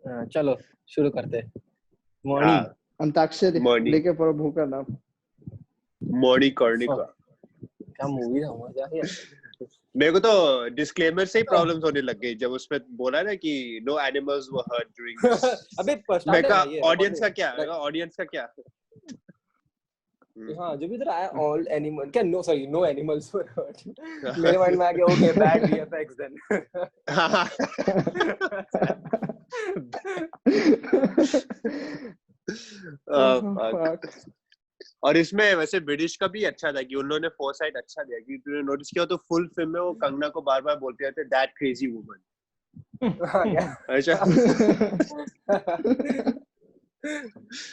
चलो शुरू करते हैं। मॉर्निंग हाँ, अंताक्षरी मॉर्निंग लेके प्रभु का नाम। मॉर्निंग कर्णिका। क्या मूवी था, मजा आया। मेरे को तो डिस्क्लेमर से ही प्रॉब्लम्स होने लग गई जब उसमें बोला ना कि no animals were hurt during this. अबे मैं कहा ऑडियंस का क्या, ऑडियंस का क्या। हाँ जो भी इधर आया ऑल एनिमल क्या, no sorry no animals were hurt, मेरे माइंड में आ गया ओके बैड वीएफएक्स देन। और इसमें वैसे ब्रिटिश का भी अच्छा था कि उन्होंने फोरसाइट अच्छा दिया कि तूने नोटिस किया तो फुल फिल्म में वो कंगना को बार-बार बोलते रहते दैट क्रेजी वुमन। अच्छा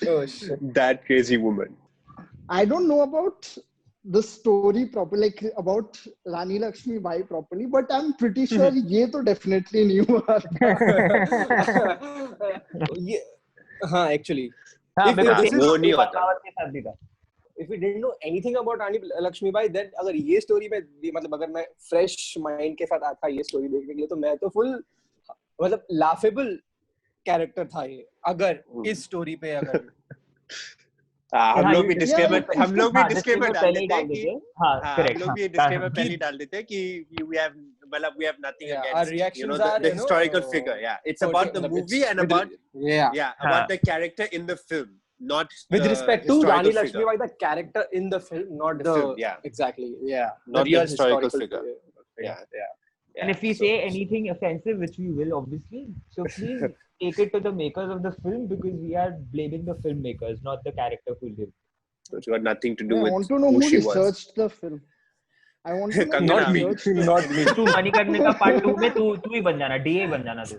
Oh shit. That crazy woman. I don't know about the story proper, like about Rani Lakshmi Bai properly, but I'm pretty sure ये तो definitely नहीं हुआ था। ये हाँ एक्चुअली हाँ, If this is- वो नहीं होता। पद्मावत के साथ भी था। if we didn't know anything about Rani Lakshmibai, then अगर ये स्टोरी में मतलब अगर मैं फ्रेश माइंड के साथ आता ये स्टोरी देखने के लिए तो मैं तो फुल मतलब लाफेबल कैरेक्टर था ये अगर इस स्टोरी पे अगर हम लोग भी Yeah, डिस्क्लेमर हाँ, डिस्क्लेमर डाल देते हैं कि हाँ हम करेक्ट लोग भी डिस्क्लेमर पहले ही डाल देते हैं कि we have मतलब we have nothing Yeah, our against reactions the are, historical figure. Yeah, it's about the movie and about about the character in the film, not with the respect to historical Rani figure. Lakshmibai, the character in the film, not The the film, yeah. exactly, yeah, Not the real historical figure. Yeah. And if we say anything offensive, which we will obviously, so please take it to the makers of the film because we are blaming the filmmakers, not the character who lived. So it's got nothing to do I with want to know who who she was. researched the film. I want to know who Kangana. researched the Not me. तू Manikarnika part 2 में तू ही बन जाना, DA बन जाना तू।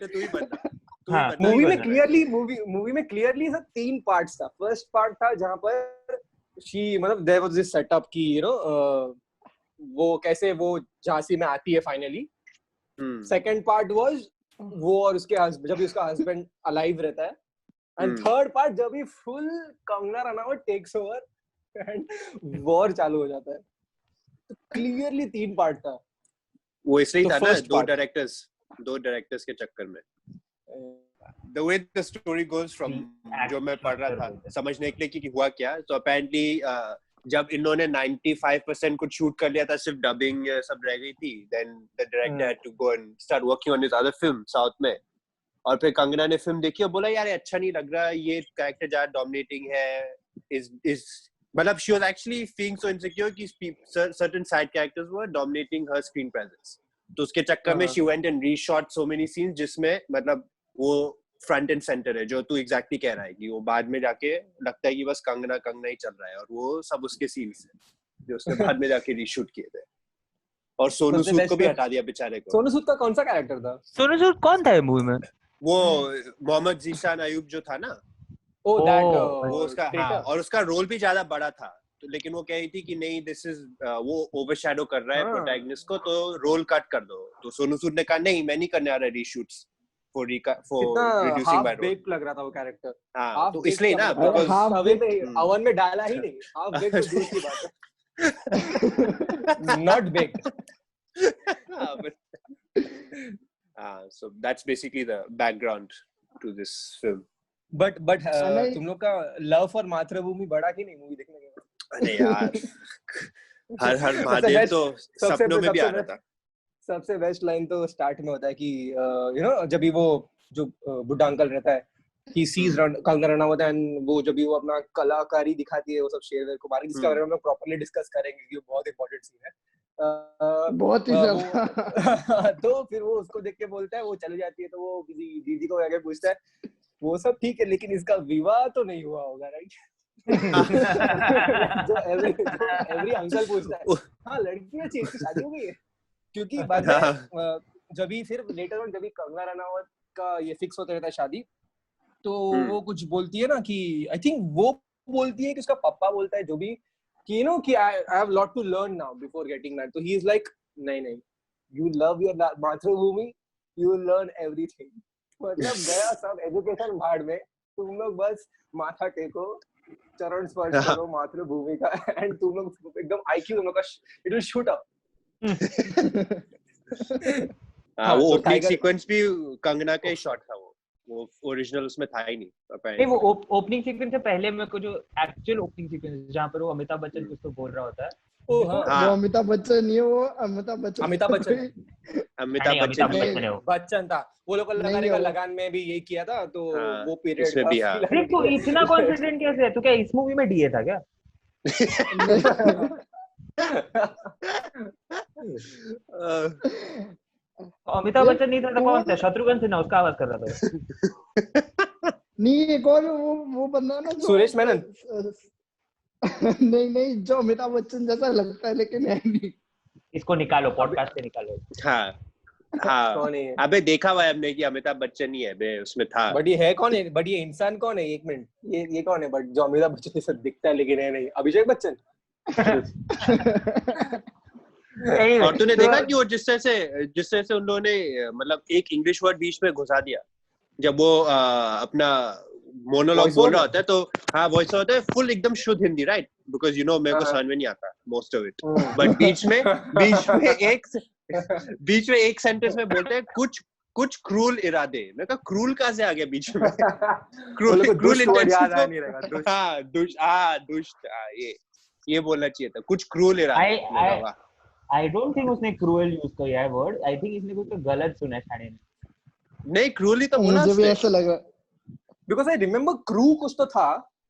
तू ही बनना। हाँ, मूवी में बनना। क्लियरली सब 3 पार्ट्स था। फर्स्ट पार्ट था जहां पर शी मतलब देयर वाज दिस सेटअप की वो कैसे वो झांसी में आती है फाइनली। सेकंड पार्ट वाज वो और उसके जब भी उसका हस्बैंड अलाइव रहता है, एंड थर्ड पार्ट जब भी full Kangana Ranaut takes over and war चालू हो जाता है। तो क्लियरली 3 पार्ट था। वो इसलिए तो था ना first दो part. डायरेक्टर्स के चक्कर में। The way the story goes from जो मैं पढ़ रहा था समझने के लिए कि हुआ क्या, तो apparently जब इन्होंने 95% कुछ शूट कर लिया था, सिर्फ डबिंग सब रह गई थी, then the director had to go and start working on his other film south में। और फिर कंगना ने फिल्म देखी और बोला यार अच्छा नहीं लग रहा, ये कैरेक्टर ज्यादा डोमिनेटिंग है, is मतलब she was actually feeling so insecure कि certain side characters were dominating her screen presence। तो उसके चक्कर में she went and reshot so many scenes जिसमें मतलब वो फ्रंट एंड सेंटर है, जो तू एग्जैक्टली कह रहा है कि वो बाद में जाके लगता है कि बस कंगना ही चल रहा है, और वो सब उसके सीन्स हैं जो उसने बाद में जाके रीशूट किए थे। और सोनू सूद को भी हटा दिया बेचारे को। सोनू सूद का कौन सा कैरेक्टर था? सोनू सूद कौन था मूवी में? वो मोहम्मद जीशान अयूब जो था ना, वो उसका हाँ, और उसका रोल भी ज्यादा बड़ा था, तो लेकिन वो कह रही थी कि नहीं दिस इज वो ओवरशैडो कर रहा है प्रोटैगनिस्ट को, तो रोल कट कर दो। तो सोनू सूद ने कहा नहीं मैं नहीं करने आ रहा reshoots for reducing my role। बेक लग रहा था वो कैरेक्टर। हाँ, तो इसलिए ना ओवन में डाला ही नहीं, हाफ बेक तो दूर की बात है। Not baked। So that's basically the background to this film। But तुम लोग का लव फॉर मातृभूमि बढ़ा कि नहीं मूवी देखने के बाद? अरे यार हर महादेव तो सपनों में भी आ रहा था। सबसे बेस्ट लाइन तो स्टार्ट में होता है कि जब भी वो जो बुड्ढा अंकल रहता है he sees Kangana Ranaut and वो जब भी वो अपना कलाकारी दिखाती है वो सब शेरवेयर को मारेंगे, जिसके बारे में हम लोग प्रॉपर्ली डिस्कस करेंगे कि वो बहुत इंपॉर्टेंट सीन है। बहुत ही ज्यादा। तो फिर वो उसको देख के बोलता है, वो चली जाती है तो वो किसी दीदी को आके पूछता है वो सब ठीक है लेकिन इसका विवाह तो नहीं हुआ होगा, राइट? जो एवरी अंकल पूछता है। हाँ लड़की अच्छी, इसकी शादी हो गई है? क्योंकि बाद में जब भी फिर लेटर ऑन जब भी कंगना रनावत का ये फिक्स होता रहता है शादी, तो वो कुछ बोलती है ना कि आई थिंक वो बोलती है कि उसका पापा बोलता है जो भी कि कि I have lot to learn now before getting married. तो ही इज लाइक नहीं यू लव योर मातृभूमि, यू विल लर्न एवरीथिंग। मतलब गया सब एजुकेशन भाड़ में, तुम लोग बस माथा टेको, चरण स्पर्श करो मातृभूमि का, एंड तुम लोग एकदम आईक्यू तुम लोग का इट विल शूट अप। हाँ, वो so ओपनिंग Tiger- सीक्वेंस भी कंगना का ही शॉट था वो ओरिजिनल उसमें था ही नहीं नहीं, वो ओपनिंग सीक्वेंस से पहले मेरे को जो एक्चुअल ओपनिंग सीक्वेंस जहाँ पर वो अमिताभ बच्चन कुछ तो बोल रहा होता है, ओ हाँ वो हाँ। अमिताभ बच्चन नहीं है, वो अमिताभ बच्चन अमिताभ बच्चन है। अमिताभ नहीं, बच्चन अमिताभ भी बच्चन है है। वो। बच्चन था वो लोग को नहीं लगाने का है वो। लगान में भी यही किया था तो हाँ, वो पीरियड इसमें था भी, हाँ। अरे तो इतना कॉन्फिडेंट कैसे है? तो क्या इस मूवी में डीए था क्या? अमिताभ बच्चन नहीं था तो कौन था? शत्रुघ्न सिन्हा उसका आवाज कर रहा था। नहीं, एक और वो बंदा ना जो सुरेश मेनन। नहीं, जो अमिताभ बच्चन जैसा लगता है लेकिन है नहीं। इसको निकालो, पॉडकास्ट से निकालो। हाँ कौन है ये? अबे देखा हुआ है हमने कि अमिताभ बच्चन ही है बे, उसमें था। बट ये है कौन है? बट ये इंसान कौन है? एक मिनट, ये कौन है? बट जो अमिताभ बच्चन जैसा दिखता है लेकिन है नहीं, अभिषेक बच्चन। और तूने देखा कि वो जिस तरह से उन्होंने मतलब एक इंग्लिश वर्ड बीच में घुसा दिया जब वो अपना मोनोलॉग बोल रहा होता है, तो हाँ वॉइस होता है फुल एकदम शुद्ध हिंदी, राइट? बिकॉज मेरे को समझ में नहीं आता मोस्ट ऑफ इट, बट बीच में एक सेंटेंस में बोलते हैं कुछ क्रूल इरादे। मैं कहा क्रूल कहाँ से आ गया बीच में? Cruel intentions. हाँ दुष्ट, ये बोलना चाहिए था, कुछ क्रूल इरादे। आई डोंट थिंक उसने क्रूअल यूज किया है वर्ड। आई थिंक इसने कुछ तो गलत सुना है छाने ने। नहीं, क्रूअली तो बोला मुझे भी उसने। ऐसा लगा। बिकॉज़ आई रिमेंबर क्रू कुछ तो था।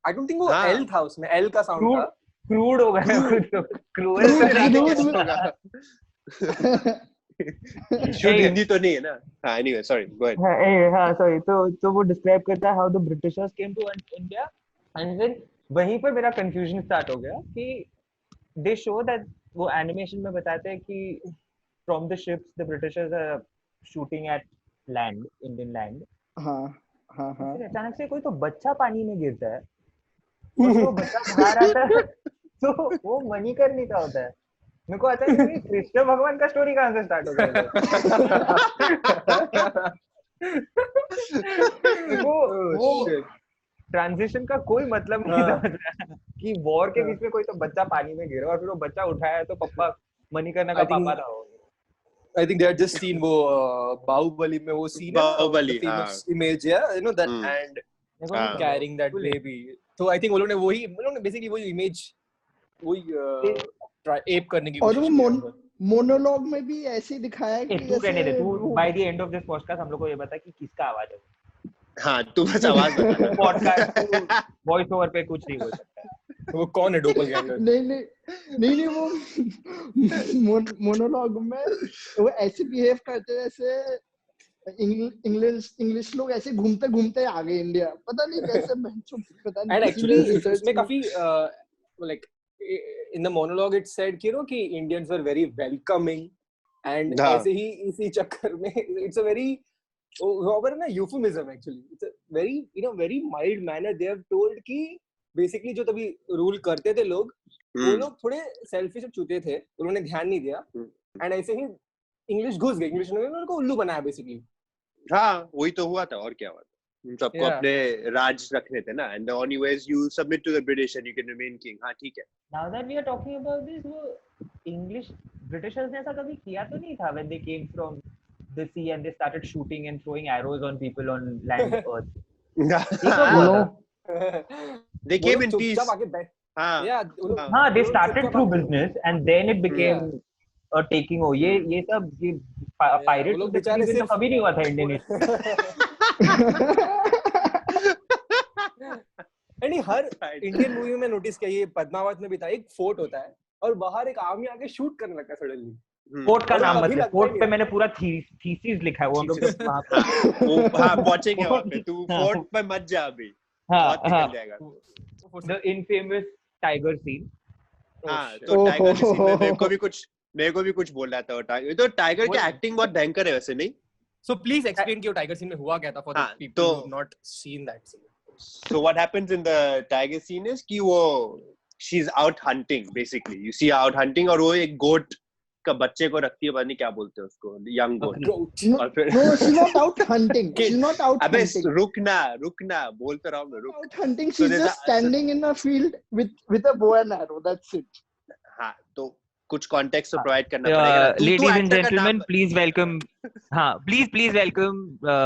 आई डोंट थिंक वो एल था, उसमें एल का साउंड था। क्रूड हो गया कुछ तो। क्रूअल शुद्ध हिंदी तो नहीं है ना। हाँ एनीवे सॉरी गो अहेड। हाँ सॉरी। तो वो डिस्क्राइब करता है how the Britishers came to India, and then वहीं पर मेरा कंफ्यूजन स्टार्ट हो गया कि दे शो दैट वो एनिमेशन में बताते हैं कि from the ships the Britishers are shooting at land, Indian land. हाँ फिर अचानक से कोई तो बच्चा पानी में गिरता है और वो बच्चा बाहर आता है तो वो मणिकर्णिका होता है। मेरे को अचानक लगा कृष्ण भगवान का स्टोरी कहाँ से स्टार्ट हो गया? वो ट्रांजिशन का कोई मतलब नहीं समझ रहा कि वॉर के बीच में कोई तो बच्चा पानी में गिरा और फिर वो बच्चा उठाया तो पप्पा मणिकर्णिका का पापा था वो। I think they had just seen वो बाहुबली में वो सीन है, Baahubali, famous image, yeah, you know that, and carrying that baby. तो I think वो लोग ने basically वही image वही एप करने की कोशिश की। और वो मोनोलॉग में भी ऐसे ही दिखाया कि तू कहने दे, तू by the end of this podcast हम लोग को ये बता कि किसका आवाज है। हाँ तू बस आवाज बता। पॉडकास्ट वॉइस ओवर पे कुछ नहीं हो सकता। वो कौन है डोपलगैंगर? नहीं वो मोनोलॉग में वो ऐसे बिहेव करते जैसे इंग्लिश लोग ऐसे घूमते घूमते आ गए इंडिया, पता नहीं कैसे। पता नहीं। And actually इसमें काफी like in the monologue it said कि कि Indians were very welcoming, and ऐसे ही इसी चक्कर में it's a very ना euphemism actually. It's a very very mild manner they have told कि basically जो तभी रूल करते थे लोग वो लोग थोड़े सेल्फिश और चूते थे, उन्होंने ध्यान नहीं दिया, एंड ऐसे ही इंग्लिश घुस गई, इंग्लिश ने उनको उल्लू बनाया बेसिकली। हाँ वही तो हुआ था, और क्या हुआ था? सबको अपने राज रखने थे ना, and the only way is you submit to the British and you can remain king। हाँ ठीक है। Now that we are talking about this, वो English Britishers ने ऐसा कभी किया तो नहीं था when they came from the sea and they started shooting and throwing arrows on people on land earth? They came in peace। हाँ they started through business and then it became a taking over। ये सब ये pirates तो कभी नहीं हुआ था Indian. नहीं, हर इंडियन मूवी में नोटिस किया, ये पद्मावत में भी था, एक फोर्ट होता है और बाहर एक आर्मी आके शूट करने लगता है सडनली। फोर्ट का नाम मत ले, फोर्ट पे मैंने पूरा थीसिस लिखा है, वो हम लोग वहां पे हाँ पहुंचेंगे वहां पे, तू फोर्ट पे मत जा अभी, बहुत निकल जाएगा। The infamous tiger scene। हाँ तो टाइगर सीन में मेरे को भी कुछ बोल रहा था, तो टाइगर की एक्टिंग बहुत भयंकर है वैसे, नहीं? So please explain कि वो टाइगर सीन में हुआ क्या था for the people who have not seen that scene. So what happens in the tiger scene is कि वो she's out hunting basically, you see out hunting, और वो एक goat का बच्चे को रखती है, पता नहीं क्या बोलते हैं उसको, young goat। और फिर no, she's not out hunting, she's not out अबे hunting। रुकना बोल तो रहा हूँ मैं, रुक। Out hunting, she's just standing in a field with a bow and arrow, that's it। हाँ तो कुछ कॉन्टेक्स्ट तो प्रोवाइड करना पड़ेगा। Ladies and gentleman please welcome, हाँ प्लीज वेलकम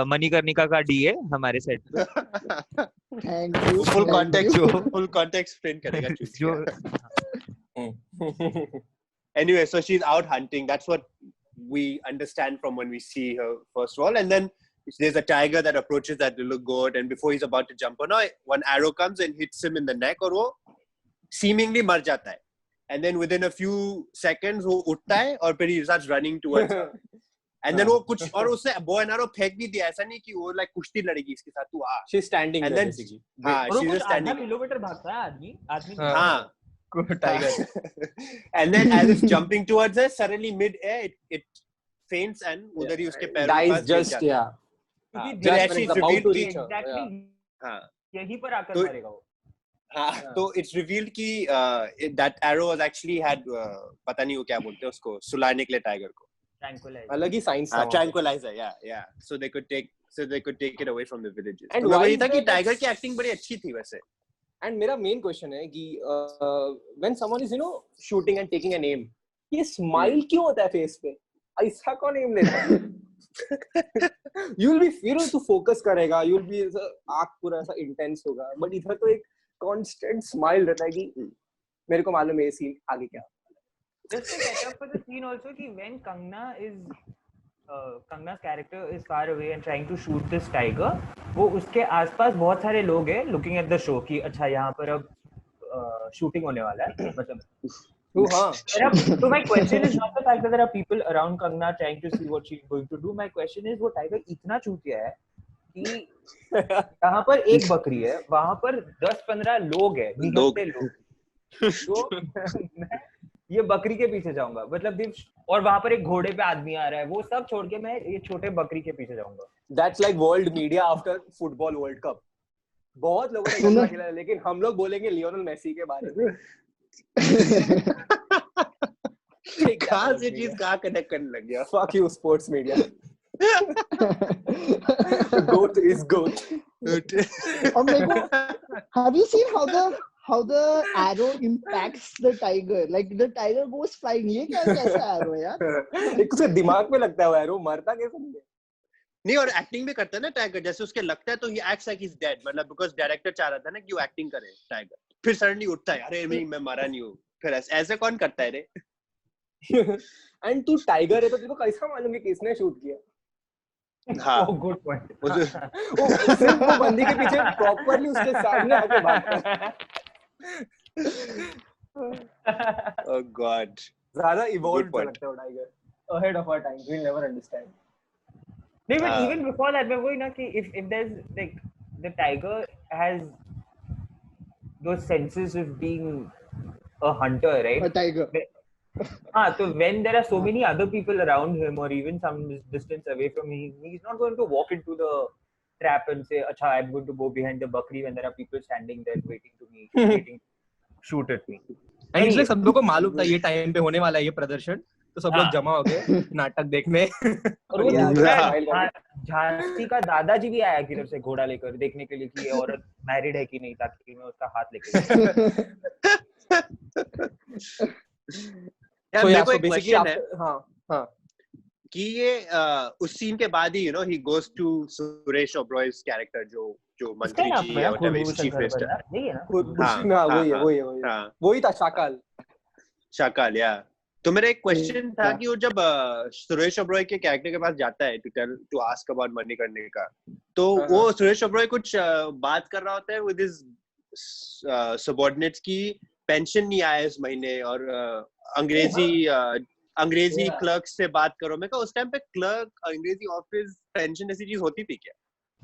मणिकर्णिका का डीए हमारे सेट पे। Thank you. Full context explain करेगा जो। Anyway, so she's out hunting. That's what we understand from when we see her first of all. And then there's a tiger that approaches that little goat, and before he's about to jump on her, one arrow comes and hits him in the neck, और वो seemingly मर जाता है. And then within a few seconds वो उठता है और फिर he starts running towards her. And then वो कुछ और उससे bow and arrow फेंक भी दिया, ऐसा नहीं कि वो like कुश्ती लड़ेगी इसके साथ, तू आ. She's standing and there then basically. हाँ, she's just standing. 1.5 किलोमीटर भागता है आदमी हाँ. Tiger. And then as it's jumping towards her, suddenly mid-air it faints and उधर ही उसके पैरों dies पास just yeah. फिर Just ऐसे when it's it's about to revealed reach कि her. एग्जैक्टली हाँ यहीं पर आकर तो- मरेगा वो। हाँ तो it's revealed कि that arrow was actually had पता नहीं वो क्या बोलते हैं उसको, सुलाने के लिए टाइगर को, ट्रैंकुलाइजर। अलग ही साइंस था। tranquilizer, yeah, so they could take it away from the villages. And तो why वही is था कि there टाइगर that- की एक्टिंग बड़ी अच्छी थी वैसे। And मेरा main question है कि when someone is shooting and taking an aim, ये smile क्यों होता है face पे? ऐसा कौन aim लेता है? You'll be तू focus करेगा, you'll be आँख पूरा ऐसा intense होगा, but इधर तो एक constant smile रहता है कि मेरे को मालूम है ये scene आगे क्या। Just to get up for the scene also कि when Kangna's character is far away and trying to shoot this tiger, वो उसके आसपास बहुत सारे लोग हैं looking at the show कि अच्छा यहाँ पर अब shooting होने वाला है, मतलब हाँ। So my question is not the fact that there are people around Kangna trying to see what she's going to do. My question is वो tiger इतना चूतिया है कि यहाँ पर एक बकरी है, वहाँ पर 10-15 लोग हैं, निहत्थे लोग। तो ये बकरी के पीछे जाऊंगा, मतलब और वहाँ पर एक घोड़े पे आदमी आ रहा है, वो सब छोड़ के मैं ये छोटे बकरी के पीछे जाऊंगा। That's like world media after football World Cup. बहुत लोगों ने गंदा खेला, लेकिन हम लोग बोलेंगे लियोनेल मेसी के बारे में। कहाँ से चीज कहाँ कनेक्ट करने लग गया? Fuck you sports media. Goat is goat. और मेरे को have you seen how the arrow impacts the tiger? Like the tiger goes flying. ये कैसा arrow है यार? एक उसके दिमाग में लगता है वो arrow, मरता कैसे नहीं है? नहीं, और एक्टिंग भी करता है ना टाइगर, जैसे उसके लगता है तो he acts like he's dead, मतलब because डायरेक्टर चाह रहा था ना कि वो एक्टिंग करे टाइगर, फिर सडनली उठता है, अरे मैं मरा नहीं हूँ, फिर ऐसे कौन करता है रे? एंड तू टाइगर है तो तेरे को कैसा मालूम कि किसने शूट किया? हाँ, गुड पॉइंट। वो सिर्फ वो बंदी के पीछे प्रॉपर्ली उसके सामने आके भागता है। Oh God. ज्यादा इवॉल्व Good point. लगता है वो tiger, ahead of our time, we'll never understand. नहीं, but even before that, मैं वही ना कि if there's like the tiger has those senses of being a hunter, right? A tiger. हाँ, तो when there are so many other people around him or even some distance away from him, he's not going to walk into the trap and say, "अच्छा, I'm going to go behind the bakri when there are people standing there waiting to shoot at me." And इसलिए सब लोगों को मालूम था ये time पे होने वाला है ये प्रदर्शन, तो सब लोग जमा हो गए नाटक देखने। और वो झांसी का दादाजी भी आया किधर से घोड़ा लेकर देखने के लिए कि ये औरत मैरिड है कि नहीं, ताकि मैं उसका हाथ लेके यार मेरे को एक क्वेश्चन है हाँ कि ये उस सीन के बाद ही he goes to Suresh Oberoi's character जो मंत्री जी है, whatever his chief minister, नहीं है ना? हाँ वही वही था शाकाल या। तो मेरा एक क्वेश्चन था कि वो जब सुरेश ओबरॉय के कैरेक्टर के पास जाता है टू आस्क अबाउट मनी करने का, तो वो सुरेश ओबरॉय कुछ बात कर रहा होता है विद हिज सबऑर्डिनेट्स की पेंशन नहीं आया इस महीने, और अंग्रेजी क्लर्क से बात करो। मैं कहा उस टाइम पे क्लर्क, अंग्रेजी ऑफिस, पेंशन ऐसी चीज होती थी क्या?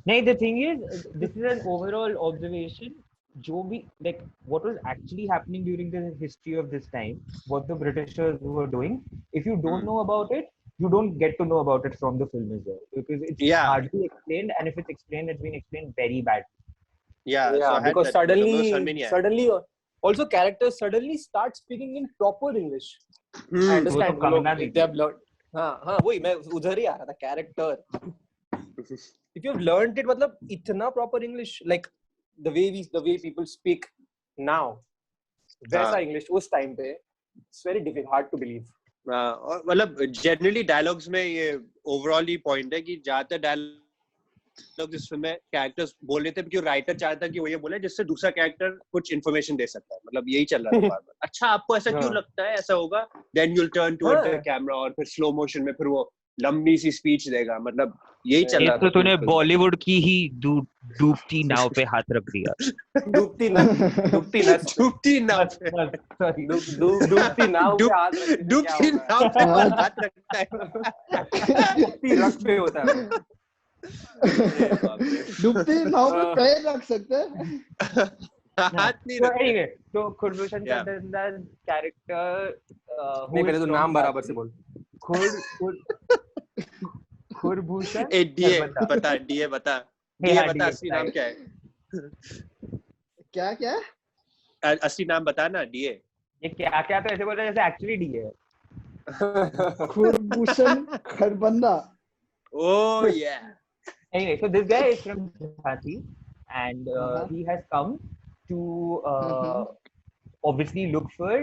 नहीं, the thing is, this is an overall observation. जो भी like what was actually happening during the history of this time, what the Britishers were doing, if you don't know about it, you don't get to know about it from the film as well, because it's hardly explained, and if it's explained, it's been explained very badly. Yeah, so because suddenly also characters suddenly start speaking in proper English. I understand. They have learned. हाँ वही मैं उधर ही आ रहा था, character. If you have learned it, मतलब इतना proper English, like the way people speak now, वैसा English उस time पे It's very difficult, hard to believe. और मतलब जनरली डायलॉग्स में ये ओवरऑल ही पॉइंट है कि ज्यादातर डायलॉग्स इस फिल्म में कैरेक्टर्स बोल रहे थे क्योंकि राइटर चाहता है कि वो ये बोले जिससे दूसरा कैरेक्टर कुछ इन्फॉर्मेशन दे सकता है, मतलब यही चल रहा था बार-बार। अच्छा आपको ऐसा क्यों लगता है ऐसा होगा, then you will turn toward the camera और फिर स्लो मोशन में फिर वो लंबी सी स्पीच देगा, मतलब यही चल रहा था। तो तूने बॉलीवुड की ही डूबती नाव पे हाथ रख दिया। डूबती नाव पे डूबती नाव पे डूबती नाव पे हाथ रखने से डूबती क्या नाव पे हाथ रखता है। डूबती रख पे होता है। डूबती नाव पे पैर रख सकते हैं, हाथ नहीं तो रखते। anyway, तो खुरभूषण का कैरेक्टर नहीं, पहले तो नाम बराबर से बोल। खुरभूषण ए डीए बता, डीए बता असली नाम क्या है? क्या असली नाम बता ना, डीए। ये क्या तो ऐसे बोल रहे हैं जैसे एक्चुअली डी है। खुरभूषण Kharbanda. Oh yeah. Anyway, so this guy is from Jhansi and he has come to obviously look for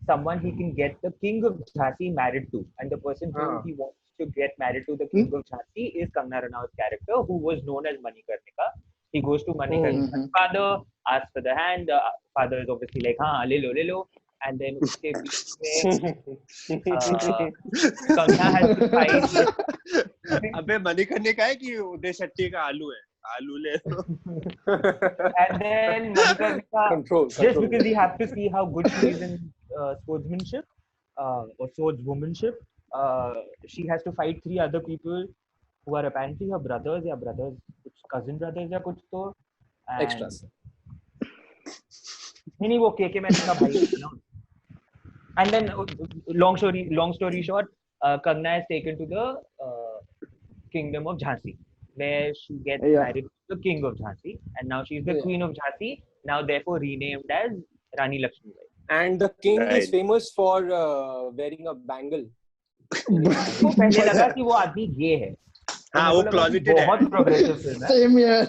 someone he can get the king of Jhansi married to, and the person who he wants to get married to the king of Jhansi is Kangana Ranaut's character, who was known as Manikarnika. He goes to Manikarnika's father, asks for the hand. The father is obviously like, हाँ ले लो, and then उसके बीच में Kangana has to fight. अबे मणिकर्णिका है कि उदय शेट्टी का आलू है, आलू ले लो। And then Manikarnika, just because he has to see how good she is in swordsmanship or swordswomanship, she has to fight 3 other people who are apparently her brothers, cousin brothers या कुछ तो Extras. नहीं वो KK man का भाई है ना। And then long story short, Kangana is taken to the kingdom of Jhansi, where she gets married to the king of Jhansi, and now she is the queen of Jhansi, now therefore renamed as Rani Lakshmibai. And the king is famous for wearing a bangle. तो पहले लगा कि वो आदमी गे है। हाँ वो closeted है। बहुत प्रोग्रेसिव फिल्म है। सेम यार।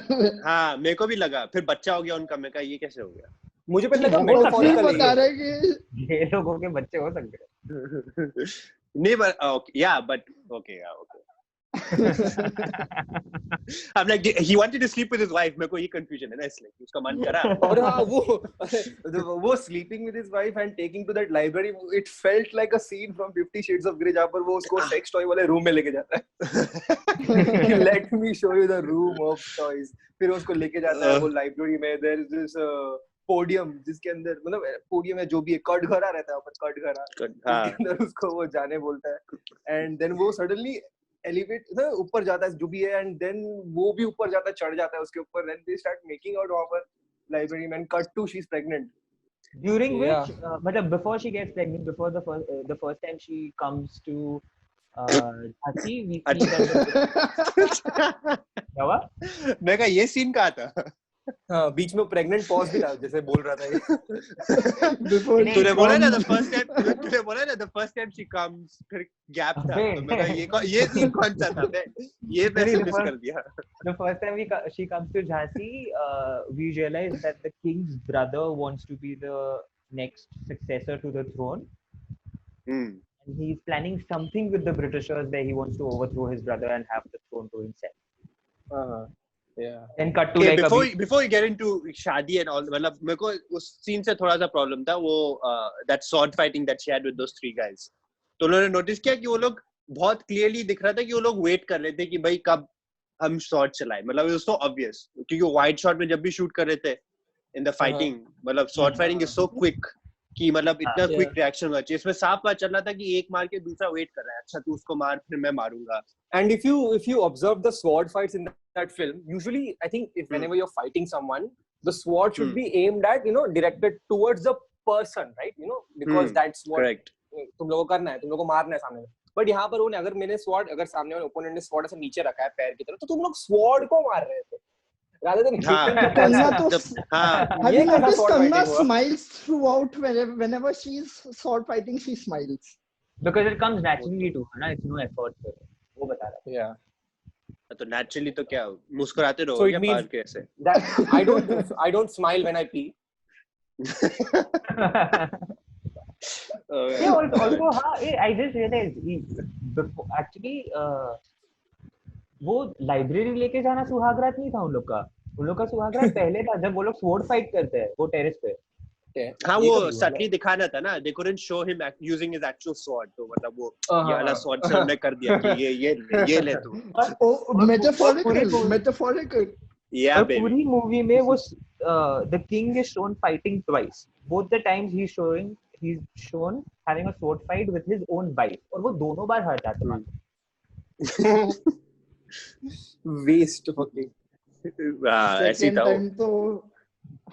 हाँ मेरे को भी लगा, फिर बच्चा हो गया उनका, मैं कहा ये कैसे हो गया। मुझे पहले लगा मेटाफोरिकल बता रहे कि ये लोगों के बच्चे हो सकते हैं। नहीं but okay. I'm like he wanted to sleep with his wife, मेरे को ये confusion है ना, इसलिए उसका मन करा। और हाँ वो sleeping with his wife and taking to that library, it felt like a scene from 50 Shades of Grey जहाँ पर वो उसको sex toy वाले room में लेके जाता है। Let me show you the room of toys. फिर उसको लेके जाता है वो library में, there is this पोडियम जिसके अंदर, मतलब पोडियम है जो भी है, कटघरा रहता है, कटघरा जिसके अंदर उसको वो जाने बोलता है, एंड देन वो सडनली एलिवेट ना ऊपर जाता है जो भी है, एंड देन वो भी ऊपर जाता है, चढ़ जाता है उसके ऊपर, then they start making out वहां पर लाइब्रेरी में, cut to she is pregnant, during which मतलब before she gets pregnant, before the first time she comes to Jhansi, we see that क्या हुआ? मैं कहा ये सीन कहाँ था? हाँ बीच में प्रेग्नेंट पॉज भी था जैसे बोल रहा था ये। तूने बोला ना the first time she comes, फिर गैप था, तो मैं कहा ये सीन कौन सा था? ये मैंने मिस कर दिया। The first time she comes to Jhansi, we realize that the king's brother wants to be the next successor to the throne. And he's planning something with the Britishers where he wants to overthrow his brother and have the throne to himself. Yeah. Then cut to okay, like before you get into शादी and all, मतलब मेरे को उस scene से थोड़ा सा problem था, वो that sword fighting that she had with those 3 guys. तो उन्होंने नोटिस किया कि वो लोग बहुत क्लियरली दिख रहा था कि वो लोग वेट कर रहे थे कि भाई कब हम शॉट चलाए, मतलब it was so obvious क्योंकि वाइड शॉट में जब भी शूट कर रहे थे in the fighting, मतलब sword fighting is so quick कि मतलब इतना क्विक रिएक्शन होना चाहिए। इसमें साफ बात चल रहा था कि एक मार के दूसरा वेट कर रहा है, अच्छा तू उसको मार फिर मैं मारूंगा। And if you observe the sword fights in that film, usually I think if whenever you're fighting someone, the sword should be aimed at, directed towards the person, right? Because that's what तुम लोगों को करना है, तुम लोगों को मारना है सामने में। बट यहाँ पर उन्हें अगर सामने वाले ओपोनेंट ने स्वॉर्ड ऐसे नीचे रखा है पैर की तरफ, तो तुम लोग स्वॉर्ड को मार रहे थे rather than Kangana smiles throughout whenever she's sword fighting, she smiles because it comes naturally to her, ना, it's no effort for her, वो बता रहा है। Yeah, तो naturally तो क्या मुस्कुराते रहो क्या पार के ऐसे? That I don't smile when I pee. Yeah, also हाँ, I just realized actually वो लाइब्रेरी लेके जाना सुहागरात नहीं था उन लोग का. उन लोग का सुहागरात पहले था जब वो लोग स्वॉर्ड फाइट करते हैं वो टेरेस पे. हाँ वो सटली दिखाना था ना. They couldn't show him using his actual sword. तो मतलब वो ये वाला sword से उन्होंने कर दिया कि ये ले तू. Oh, metaphorical. Yeah, baby. पूरी मूवी में वो the king is shown fighting twice. Both the times he's shown having a sword fight with his own wife. और वो दोनों बार हार जाते हैं. Waste fucking. ऐसी था वो.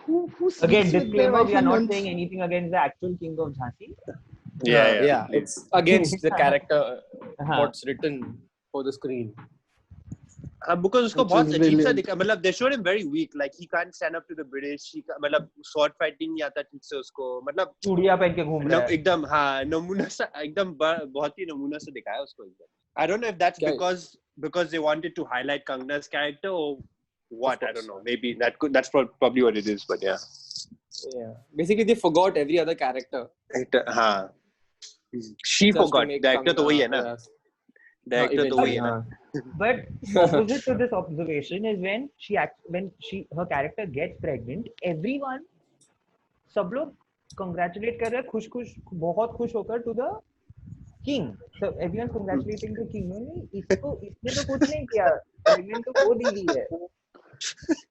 Who Again, sleeps with their disclaimer: wife we are in not months? saying anything against the actual king of Jhansi. Yeah, it's against the character हाँ. what's written for the screen. Because उसको Which बहुत is अजीब सा brilliant. दिखा. मतलब they showed him very weak. Like he can't stand up to the British. मतलब sword fighting नहीं आता ठीक से उसको. मतलब चूड़ियां पहन के घूम रहा है. एकदम हाँ नमूना सा एकदम बहुत ही नमूना सा दिखाया उसको एकदम. I don't know if that's because they wanted to highlight Kangna's character or what. I don't know. Maybe that's probably what it is. But yeah. Yeah. Basically, they forgot every other character. हाँ. She forgot. Director तो वही है ना. Director तो वही है ना. But opposite to this observation is when her character gets pregnant, everyone, सब लोग congratulate कर रहे हैं बहुत खुश होकर to the king. So everyone's congratulating the king. इसने तो कुछ नहीं किया. Pregnant तो वो दीदी है.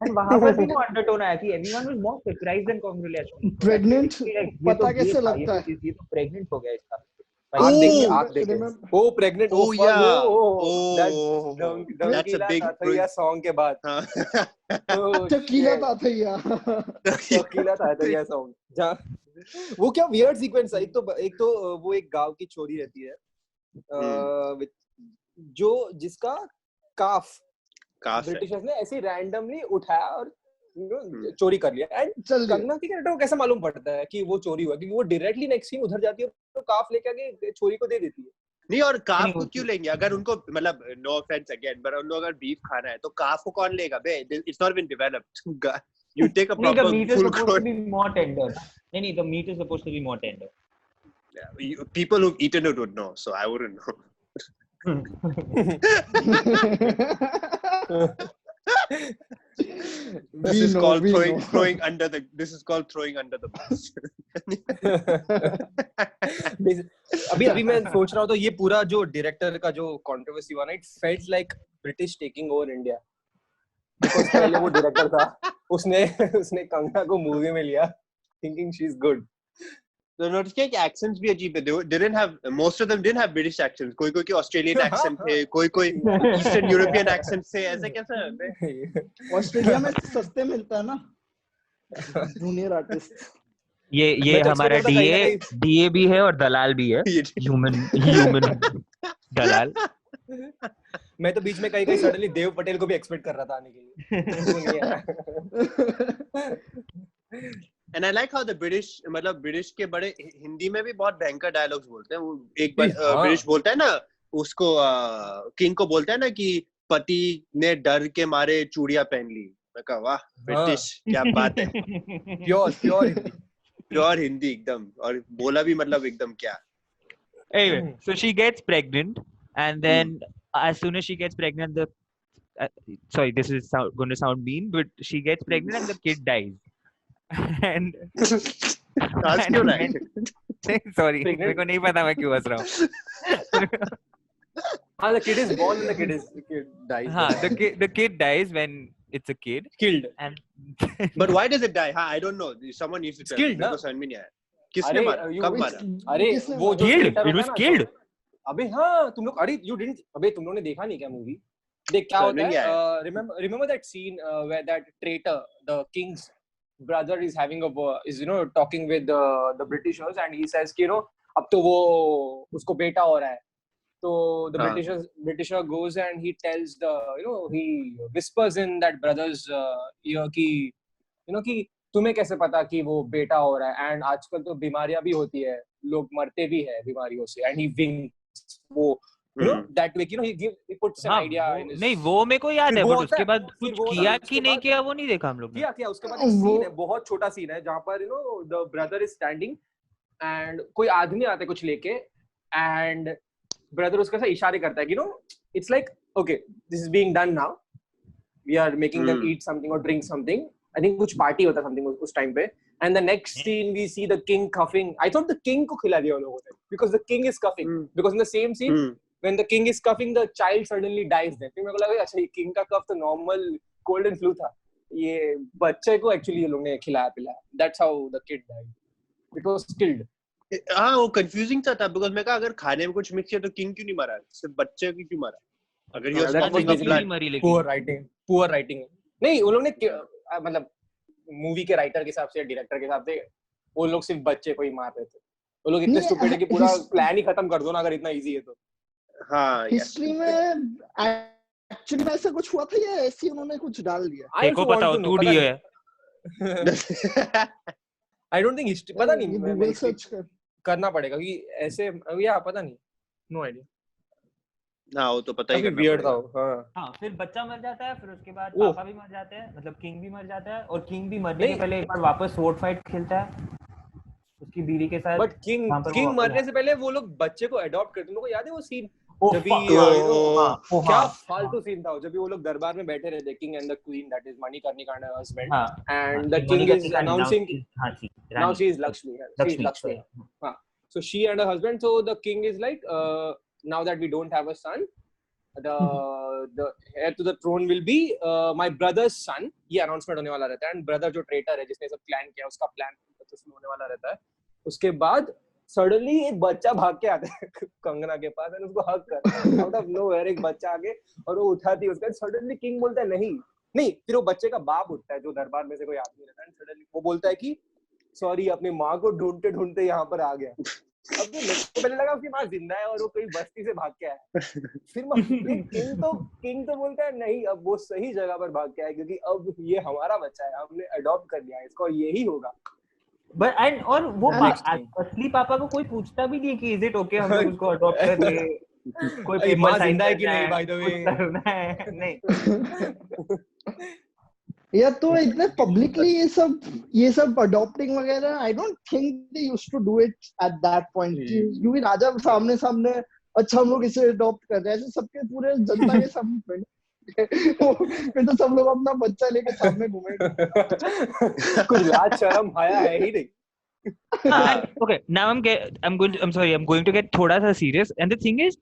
And वहाँ पर भी वो undertone आया कि everyone was more surprised and congratulations. Pregnant पता कैसे लगता है? ये तो pregnant हो गया इसका. आप देखे. Oh, pregnant. Oh yeah. That's a big song के बाद. Tequila Tathaiya. Tequila Tathaiya song. वो क्या weird sequence है. एक तो वो एक गांव की छोरी रहती है जो जिसका काफ ब्रिटिशर्स ने ऐसे रैंडमली उठाया और चोरी कर लिया. एंड कंगना की कैरेक्टर को कैसे मालूम पड़ता है कि वो चोरी हुआ? क्योंकि वो डायरेक्टली नेक्स्ट सीन उधर जाती है तो काफ लेके आके छोरी को दे देती है. नहीं और काफ को क्यों लेंगे? अगर उनको मतलब नो ऑफेंस अगेन बट उनको अगर बीफ खाना है तो काफ को कौन लेगा बे? It's not been developed. You take a proper the meat is full supposed grown. to be more tender. No, the meat is supposed to be more tender. Yeah, people who've eaten it would know, so I wouldn't know. This is called throwing under the. This is called throwing under the bus. अभी मैं सोच रहा हूँ तो ये पूरा जो director का जो कंट्रोवर्सी हुआ ना, it felt like British taking over India. Because पहले वो डायरेक्टर था, उसने कंगना को मूवी में लिया, thinking she's good. तो नोटिस किया कि accents भी अजीब है. They didn't have, most of them didn't have British accents. कोई की Australian accent थे, कोई Eastern European accent थे. ऐसा कैसा है? ऑस्ट्रेलिया में सस्ते मिलता है ना जूनियर आर्टिस्ट. ये हमारा डीए भी है और दलाल भी है. ह्यूमन दलाल. मैं तो बीच में कहीं सडनली देव पटेल को भी एक्सपेक्ट कर रहा था आने के लिए. And I like how the British, मतलब ब्रिटिश के बड़े हिंदी में भी बहुत भयंकर डायलॉग्स बोलते हैं. वो एक बार ब्रिटिश बोलता है ना उसको किंग को बोलता है ना कि पति ने डर के मारे चूड़ियां पहन ली. मैं कहा वाह ब्रिटिश क्या बात है. प्योर हिंदी एकदम. और बोला भी मतलब एकदम क्या. Anyway, so she gets pregnant and then as soon as she gets pregnant sorry, this is going to sound mean, but she gets pregnant and the kid dies. And क्यों right? Sorry, मेरे को नहीं पता मैं क्यों हंस रहा हूँ. हाँ, the kid is born and the kid dies. हाँ, the kid dies when it's a kid. Killed. And but why does it die? हाँ, I don't know. Someone needs to tell me. मेरे को समझ में नहीं आया. किसने मारा? कब मारा? अरे वो जो killed. It was killed. अबे हाँ, तुम लोग तुम लोगों ने देखा नहीं क्या मूवी? देख क्या होता है? Remember that scene where that traitor, the king's brother is having talking with the Britishers and he says कि अब तो वो उसको बेटा हो रहा है. So the Britisher goes and he tells he whispers in that brother's ear कि कि तुम्हें कैसे पता कि वो बेटा हो रहा है. And आजकल तो बीमारियां भी होती है, लोग मरते भी है बीमारियों से. And he winks वो that way he puts an idea in his. नहीं वो मेरे को याद है, बट उसके बाद कुछ किया कि नहीं किया वो नहीं देखा हम लोग ने. किया उसके बाद एक सीन है, बहुत छोटा सीन है जहाँ पर the brother is standing and कोई आदमी आता है कुछ लेके एंड ब्रदर उसका ऐसा इशारे करता है कि it's like okay this is being done now we are making them eat something और ड्रिंक समथिंग आई थिंक कुछ पार्टी होता समथिंग उस टाइम पे and the next scene we see the king coughing I thought the king को खिला दिया उन लोगों ने because the king is coughing because in the same scene when the king is cuffing the child suddenly dies then फिर मेरे को लगा अच्छा ये king का कफ तो normal cold and flu था ये बच्चे को actually ये लोग ने खिलाया पिलाया that's how the kid died it was killed हाँ वो कंफ्यूजिंग था बिकॉज़ मैं कहा अगर खाने में कुछ मिक्स किया तो किंग क्यों नहीं मारा सिर्फ बच्चे को क्यों मारा अगर ये poor writing नहीं उन लोग ने मतलब मूवी के राइटर के हिसाब से या डायरेक्टर के हिसाब से वो लोग सिर्फ बच्चे को ही मार रहे थे वो लोग इतने स्टूपिड है कि पूरा प्लान ही खत्म कर दो ना अगर इतना इजी है तो हाँ हिस्ट्री में एक्चुअली में ऐसा कुछ हुआ था या ऐसे ही उन्होंने कुछ डाल दिया देखो पता हो तू डी है आई डोंट थिंक हिस्ट्री पता नहीं गूगल सर्च करना पड़ेगा कि ऐसे या पता नहीं नो आईडिया हाँ वो तो पता ही करना वियर्ड था हाँ फिर बच्चा मर जाता है फिर उसके बाद पापा भी मर जाते हैं मतलब किंग भी मर जाता है और किंग भी मरने के पहले एक बार वापस स्वॉर्ड फाइट खेलता है उसकी बीवी के साथ बट किंग मरने से पहले वो लोग बच्चे को अडॉप्ट करते हैं उनको याद है वो सीन जब भी क्या फालतू सीन था जब भी वो लोग दरबार में बैठे रहते king and the queen that is Manikarnika and her husband and the king is announcing now she is Lakshmi हां so she and her husband so the king is like now that we don't have a son the heir to the throne will be my brother's son ये announcement होने वाला रहता है and brother जो traitor है जिसने सब plan किया उसका प्लान सक्सेसफुल होने वाला रहता है उसके बाद सडनली एक बच्चा भाग के आता है कंगना के पास और उसको हग करता है आउट ऑफ नोवेयर एक बच्चा आके और वो उठाती है उसका सडनली किंग बोलता है नहीं फिर वो बच्चे का बाप उठता है जो दरबार में से कोई आदमी रहता है सडनली वो बोलता है कि सॉरी अपनी माँ को ढूंढते ढूंढते यहाँ पर आ गया अब तो पहले लगा उसकी माँ जिंदा है और वो कोई बस्ती से भाग के आया फिर किंग तो बोलता है नहीं अब वो सही जगह पर भाग के आया क्योंकि अब ये हमारा बच्चा है हमने अडॉप्ट कर लिया है इसको यही होगा बट एंड और वो असली पापा को कोई पूछता भी नहीं कि इज इट ओके हम लोग उसको अडॉप्ट कर ले कोई पेपर साइन है कि नहीं बाय द वे नहीं या तो इतने पब्लिकली ये सब अडॉप्टिंग वगैरह I don't think they used to do it at that point you भी राजा सामने अच्छा हम लोग इसे अडॉप्ट कर रहे हैं ऐसे सबके पूरे जनता के सामने फिर तो सब लोग अपना बच्चा लेके सामने घूमेंगे कुछ लाज शर्म हाया है ही नहीं okay now I'm going to get thoda sa serious and the thing is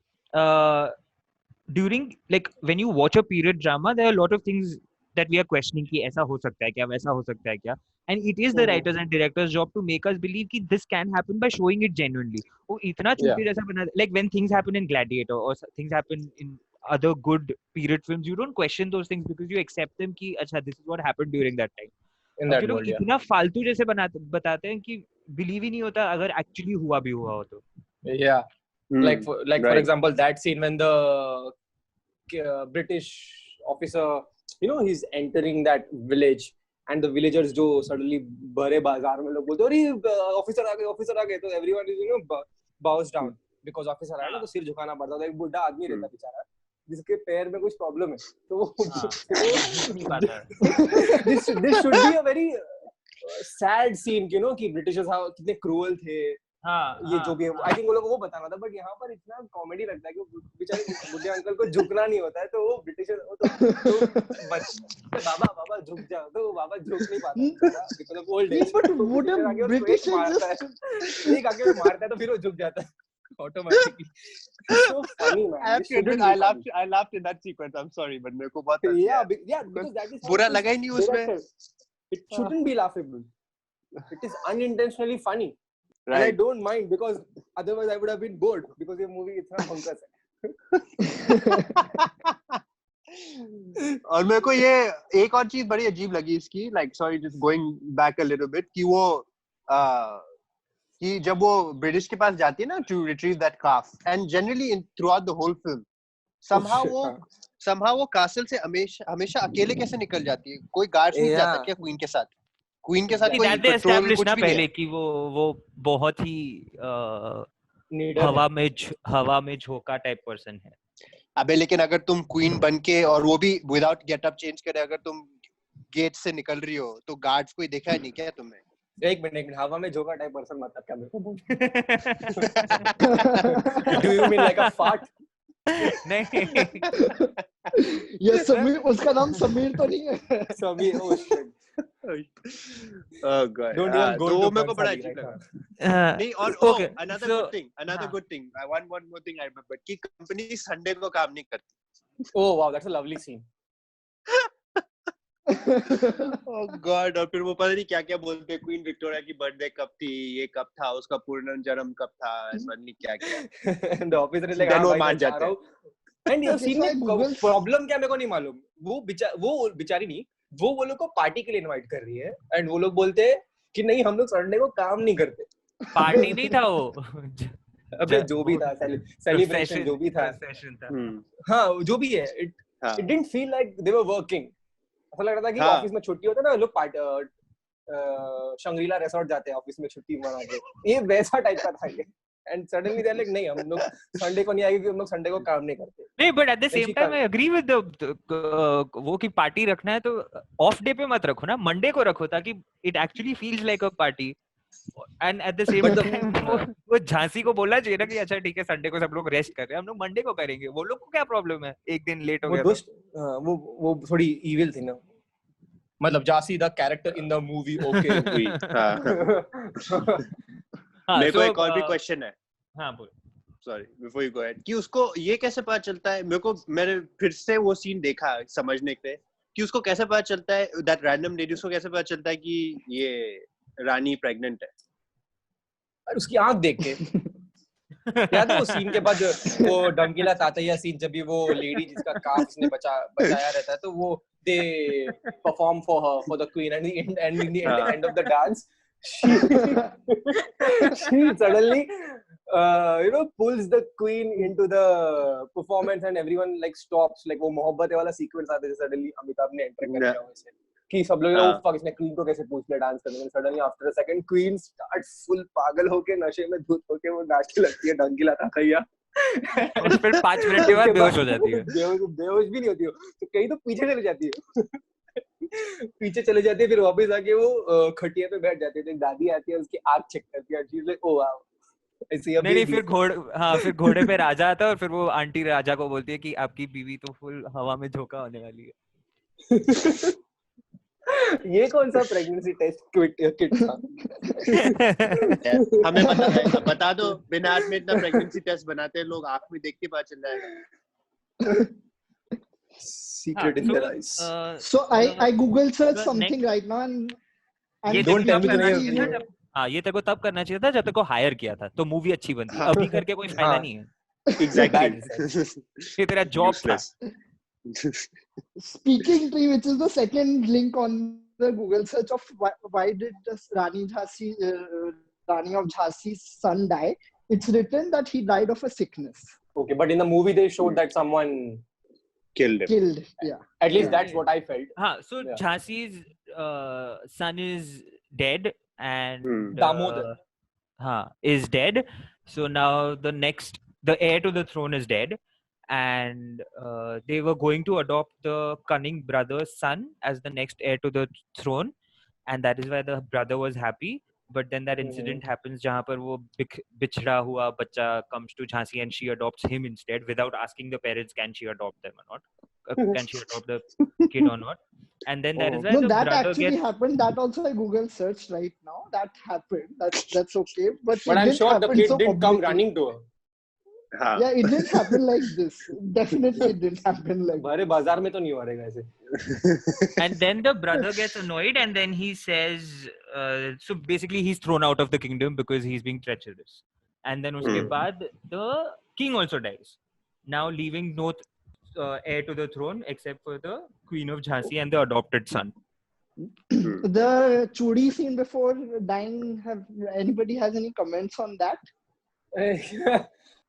during like when you watch a period drama there are a lot of things that we are questioning कि ऐसा हो सकता है क्या वैसा हो सकता है क्या and it is the writers and directors job to make us believe कि this can happen by showing it genuinely वो इतना चुपके जैसा बना like when things happen in Gladiator or things happen in other good period films you don't question those things because you accept them कि अच्छा this is what happened during that time in that world इतना फालतू जैसे बताते हैं कि believe ही नहीं होता अगर actually हुआ भी हुआ हो तो like for example that scene when the British officer you know he's entering that village and the villagers जो suddenly भरे बाजार में लोग बोलते अरे ऑफिसर आ गए तो everyone is you know bows down because officer आया ना तो सिर झुकाना पड़ता था एक बुढ़ा आदमी रहता बेचारा जिसके पैर में कुछ प्रॉब्लम है तो this should be a very sad scene you know कि ब्रिटिशर्स कितने क्रूअल थे ये जो भी है आई थिंक वो लोग को वो बताना था बट यहाँ पर इतना कॉमेडी लगता है कि बेचारे बुढ़े अंकल को झुकना नहीं होता है तो वो ब्रिटिशर बाबा झुक जाओ तो बाबा झुक नहीं पाता because of old age but would British एक आगे मारता है तो फिर वो झुक जाता है automatically so funny man I laughed in that sequence I'm sorry but मेरे को बहुत because that is बुरा लगा ही नहीं उसमें it shouldn't be laughable it is unintentionally funny right. and I don't mind because otherwise I would have been bored because ये movie इतना भंकस है और मेरे को ये एक और चीज बड़ी अजीब लगी इसकी like sorry just going back a little bit कि वो कि जब वो ब्रिटिश के पास जाती है ना to retrieve that calf and generally throughout the whole film somehow वो कासल से हमेशा अकेले कैसे निकल जाती है कोई गार्ड नहीं जाता क्या क्वीन के साथ कोई पेट्रोल कुछ भी पहले कि वो बहुत ही हवा में झोंका टाइप पर्सन है अबे लेकिन अगर तुम क्वीन बनके और वो भी विदाउट गेटअप चेंज करे अगर तुम गेट से निकल रही हो तो गार्ड्स कोई देखा नहीं क्या तुम्हें एक मिनट हवा में झोंका टाइप पर्सन मतलब क्या मेरे को बोल do you mean like a fart नहीं ये समीर, उसका नाम समीर तो नहीं है? Sameer oh shit Oh God. Don't even go तो into वो मेरे को Birds बड़ा Eye अजीब right लगा। नहीं और Okay, another so, good thing, हाँ. one more thing I remember कि कंपनी संडे को काम नहीं करती। oh wow that's a lovely scene Oh God, और फिर वो पता नहीं क्या क्या बोलते हैं, क्वीन विक्टोरिया की बर्थडे कब थी, ये कब था, उसका पूर्ण जन्म कब था, ऐसा नहीं क्या क्या। the officer is like Then हाँ वो भाई मान मैं जा जाते रहा हूँ and ये Okay, scene so I में Googled- प्रॉब्लम क्या मेरे को नहीं मालूम वो बेचारी नहीं वो लोग को पार्टी के लिए इनवाइट कर रही है एंड वो लोग बोलते हैं कि नहीं हम लोग संडे को काम नहीं करते पार्टी नहीं था वो अबे जो भी था सेलिब्रेशन जो भी था सेशन था हाँ जो भी है इट हाँ didn't feel like they were working ऐसा लग रहा था कि हाँ। ऑफिस में छुट्टी होता है ना लोग शंग्रीला रिसोर्ट जाते हैं ऑफिस में छुट्टी मना के ये वैसा टाइप का था ये एंड सडनली दे लाइक नहीं हम लोग संडे को नहीं आएंगे क्योंकि हम लोग संडे को काम नहीं करते नहीं but at the Then same she time can't. I agree with वो कि पार्टी रखना है तो ऑफ डे पे मत रखो ना मंडे को रखो ताकि it actually feels like a party and at the same But the- time वो झांसी को बोलना चाहिए ना कि अच्छा ठीक है संडे को सब लोग रेस्ट कर रहे हैं हम लोग मंडे को करेंगे वो लोग को क्या प्रॉब्लम है एक दिन लेट हो वो गया तो दुष्ट वो थोड़ी इविल थी ना मतलब जासी the character in the movie okay हाँ हाँ मेरे को so, एक और भी क्वेश्चन है, हाँ बोल sorry before you go ahead, कि उसको ये कैसे पता चलता है, मेरे को मैंने फिर से वो सीन देखा समझने के लिए कि उसको कैसे पता चलता है, दैट रैंडम लेडी उसको कैसे पता चलता है कि ये रानी प्रेग्नेंट है। और उसकी आंख देख के याद है वो सीन के बाद वो डंकीला तातैया सीन जब भी वो लेडी जिसका काफ इसने बचाया रहता है तो वो they perform for her for the queen and in the end of the dance she suddenly pulls the queen into the performance and everyone like stops like वो मोहब्बत वाला सीक्वेंस आता है suddenly अमिताभ ने एंटर कर दिया वैसे कि सब लोग वो फक इसने क्वीन को कैसे पूछ लिया डांस करने में suddenly after a second queen start full पागल होके नशे में धुत होके वो नाचने लगती है डंकीला तातैया और फिर 5 मिनट के बाद बेहोश हो जाती है बेहोश भी नहीं होती हो तो कहीं तो पीछे चली जाती है पीछे चले जाती है फिर वापस आके वो खटिया पे बैठ जाती है तो दादी आती है उसकी आंख चेक करती है she is like oh wow नहीं फिर घोड़े पे राजा आता है और फिर वो आंटी राजा को बोलती है कि आपकी बीवी तो फुल हवा में झोंका होने वाली है ये कौन सा प्रेगनेंसी टेस्ट किट था हमें बता दो बिना आंख में इतना प्रेगनेंसी टेस्ट बनाते हैं लोग, आंख में देख के पता चल जाएगा। secret in their eyes So I Google search something right now and ये don't tell me speaking- हाँ ये तेरे को तब करना चाहिए था जब तेरे को हायर किया था तो मूवी अच्छी बनती, अभी करके कोई फायदा हाँ। नहीं है, Exactly. ये तेरा जॉब था। Speaking tree, which is the second link on the Google search of why did this Rani of Jhansi's son die? It's written that he died of a sickness. okay but in the movie they showed that someone Killed him. Killed. Yeah. at least Yeah. that's what I felt हाँ so Yeah. Jhansi's son is dead and Damodar. is dead, so now the heir to the throne is dead and they were going to adopt the cunning brother's son as the next heir to the throne and that is why the brother was happy, but then that incident happens जहाँ पर वो बिछड़ा हुआ बच्चा comes to Jhansi and she adopts him instead without asking the parents can she adopt them or not, can she adopt the kid or not, and then that is why No, the that brother actually gets happened. That also I Google searched right now. That happened. That's okay. But but it I'm didn't sure the happen kid so didn't come publicly. running to her हाँ Yeah, it didn't happen like this. Definitely it didn't happen like हमारे बाजार में तो नहीं हो रहेगा ऐसे and then the brother gets annoyed and then he says so basically he's thrown out of the kingdom because he's being treacherous, and then uske baad the king also dies, now leaving no heir to the throne except for the queen of Jhansi and the adopted son. The Chudi scene before dying, have anybody has any comments on that?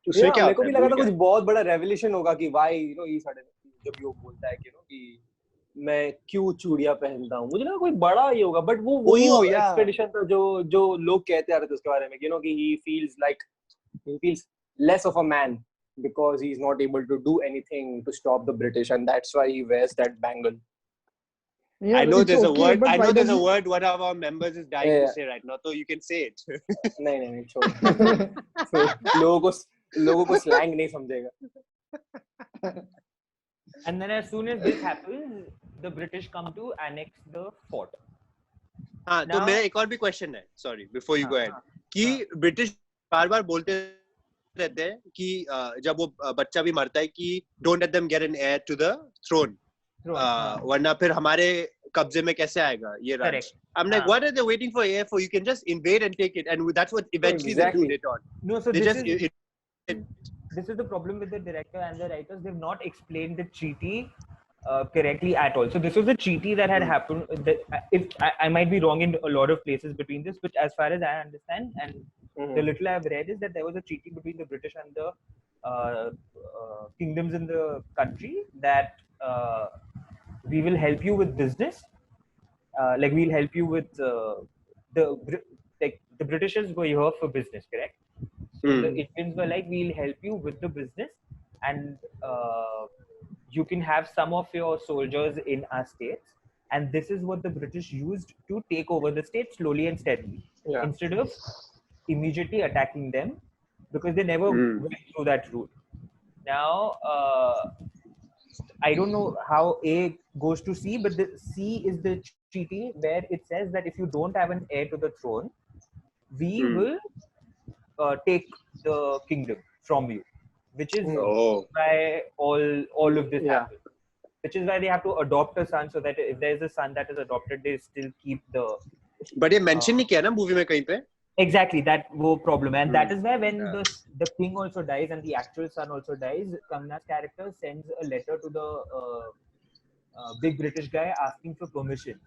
उसमें क्या मेरे को होता भी है, लगा भूल था गया। कुछ बहुत बड़ा रेवोल्यूशन होगा कि व्हाई ही सडनली जब वो बोलता है कि मैं क्यों चूड़ियां पहनता हूँ, मुझे लगा कोई बड़ा ये होगा बट वो वही Oh, yeah. एक्सपेडिशन था जो लोग कहते आ रहे थे उसके बारे में कि he feels less of a man because he's not able to do anything to stop the British and that's why he wears that bangle. Yeah, I know it's there's a okay, word. but I why know there's does a word one of our members is dying to say right now, so you can say it. नहीं छोड़ लोगों को slang नहीं समझेगा. And then as soon as this happens, the British come to annex the fort. हाँ, तो Now- मेरा एक और भी क्वेश्चन है, sorry, before you go ahead, हाँ, कि ब्रिटिश बार-बार बोलते रहते हैं कि जब वो बच्चा भी मरता है कि don't let them get an heir to the throne, वरना फिर हमारे कब्जे में कैसे आएगा ये राज्य. Correct. I'm like, what are they waiting for heir for? You can just invade and take it, and that's what eventually Exactly. they do it on. No, so They this just is this is the problem with the director and the writers. They've not explained the treaty correctly at all. So this was a treaty that had happened. If I might be wrong in a lot of places between this, but as far as I understand, and the little I've read is that there was a treaty between the British and the kingdoms in the country that we will help you with business. Like we'll help you with the Britishers were here for business, correct? So the Indians were like, we'll help you with the business, and you can have some of your soldiers in our states. And this is what the British used to take over the state slowly and steadily, instead of immediately attacking them, because they never went through that route. Now, I don't know how A goes to C, but the C is the treaty where it says that if you don't have an heir to the throne, we will take the kingdom from you, which is why all of this happens. Which is why they have to adopt a son, so that if there is a son that is adopted, they still keep the. But ये mention नहीं किया ना movie में कहीं पे. Exactly, that wo problem, and that is why when the king also dies and the actual son also dies, Kangana's character sends a letter to the big British guy asking for permission.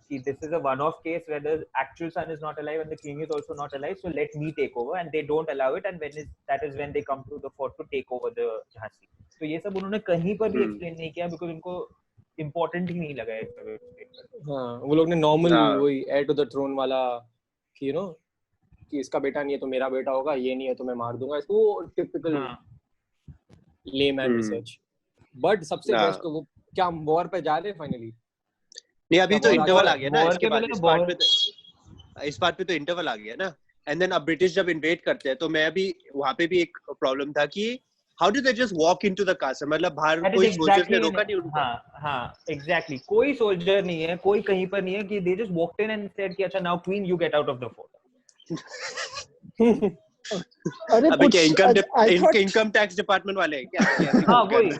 See, this is a one-off case where the actual son is not alive and the king is also not alive, so let me take over, and they don't allow it, and that is when they come to the fort to take over the Jhansi. So ये सब उन्होंने कहीं पर भी explain नहीं किया, because उनको important ही नहीं लगा है. हाँ, वो लोग ने normal वही heir to the throne वाला कि कि इसका बेटा नहीं है तो मेरा बेटा होगा, ये नहीं है तो मैं मार दूंगा इसको, typical layman research. But सबसे best तो वो क्या war पे जा रहे हैं finally. नहीं, अभी तो इंटरवल आ गया ना इसके बाद, इस पार्ट पे तो इंटरवल आ गया ना. एंड देन अब ब्रिटिश जब इन्वेड करते हैं तो मैं अभी वहां पे भी एक प्रॉब्लम था कि how do they just walk into the castle, मतलब बाहर कोई सोल्जर्स ने रोका नहीं उनको. हां एग्जैक्टली, कोई सोल्जर नहीं है, कोई कहीं पर नहीं है कि they just walked in and said कि अच्छा now queen you get out of the fort. अरे अबे क्या कुछ इनकम टैक्स डिपार्टमेंट वाले हैं क्या? हां वही.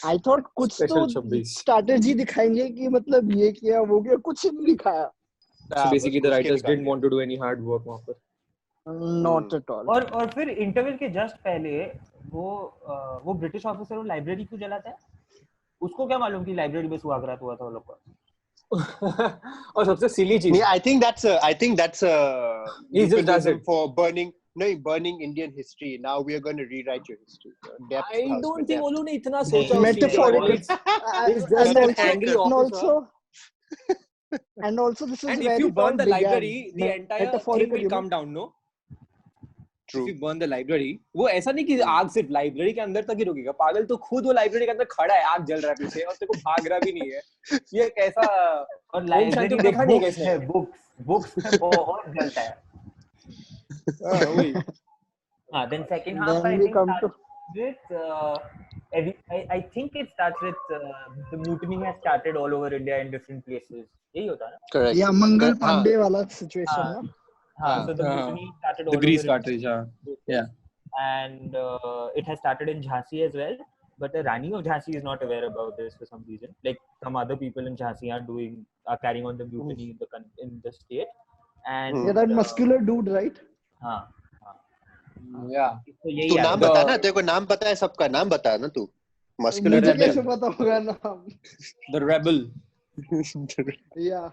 I thought कुछ तो strategy दिखाएंगे कि मतलब ये किया वो किया, कुछ नहीं दिखाया. So basically the writers didn't want to do any hard work वहाँ पर. Not at all. और फिर इंटरवल के जस्ट पहले वो ब्रिटिश ऑफिसर वो लाइब्रेरी क्यों जलाता है? उसको क्या मालूम कि लाइब्रेरी में सुहागरात हुआ था वो लोग का. और सबसे सिली चीज, I think that's he just does it for burning Indian history. Now we are going to rewrite your history. I don't think वो लोग ने इतना सोचा. Metaphorically, and also this is and where if you it burn all the began. library, the entire thing will come down, no? True. If you burn the library, वो ऐसा नहीं कि आग सिर्फ लाइब्रेरी के अंदर तक ही रुकेगा. पागल तो खुद वो लाइब्रेरी के अंदर खड़ा है, आग जल रहा है पीछे और तेरे को भाग रहा भी नहीं है. ये कैसा, और लाइब्रेरी में देखा नहीं कैसे बुक्स बहुत जलता है. वही. Then second half I think starts with I think it starts with the mutiny has started all over India in different places. यही होता है ना? Correct. Yeah, Mangal Pandey वाला situation ना. So the mutiny started all the grease over cartridge, yeah. And it has started in Jhansi as well, but the Rani of Jhansi is not aware about this for some reason. Like some other people in Jhansi are carrying on the mutiny in the state. And Yeah, that muscular dude, right? Yeah. तू नाम बता ना, तेरे को नाम पता है, सबका नाम बता ना तू. Muscular मुझे rebel. कैसे पता होगा नाम? The rebel. Yeah.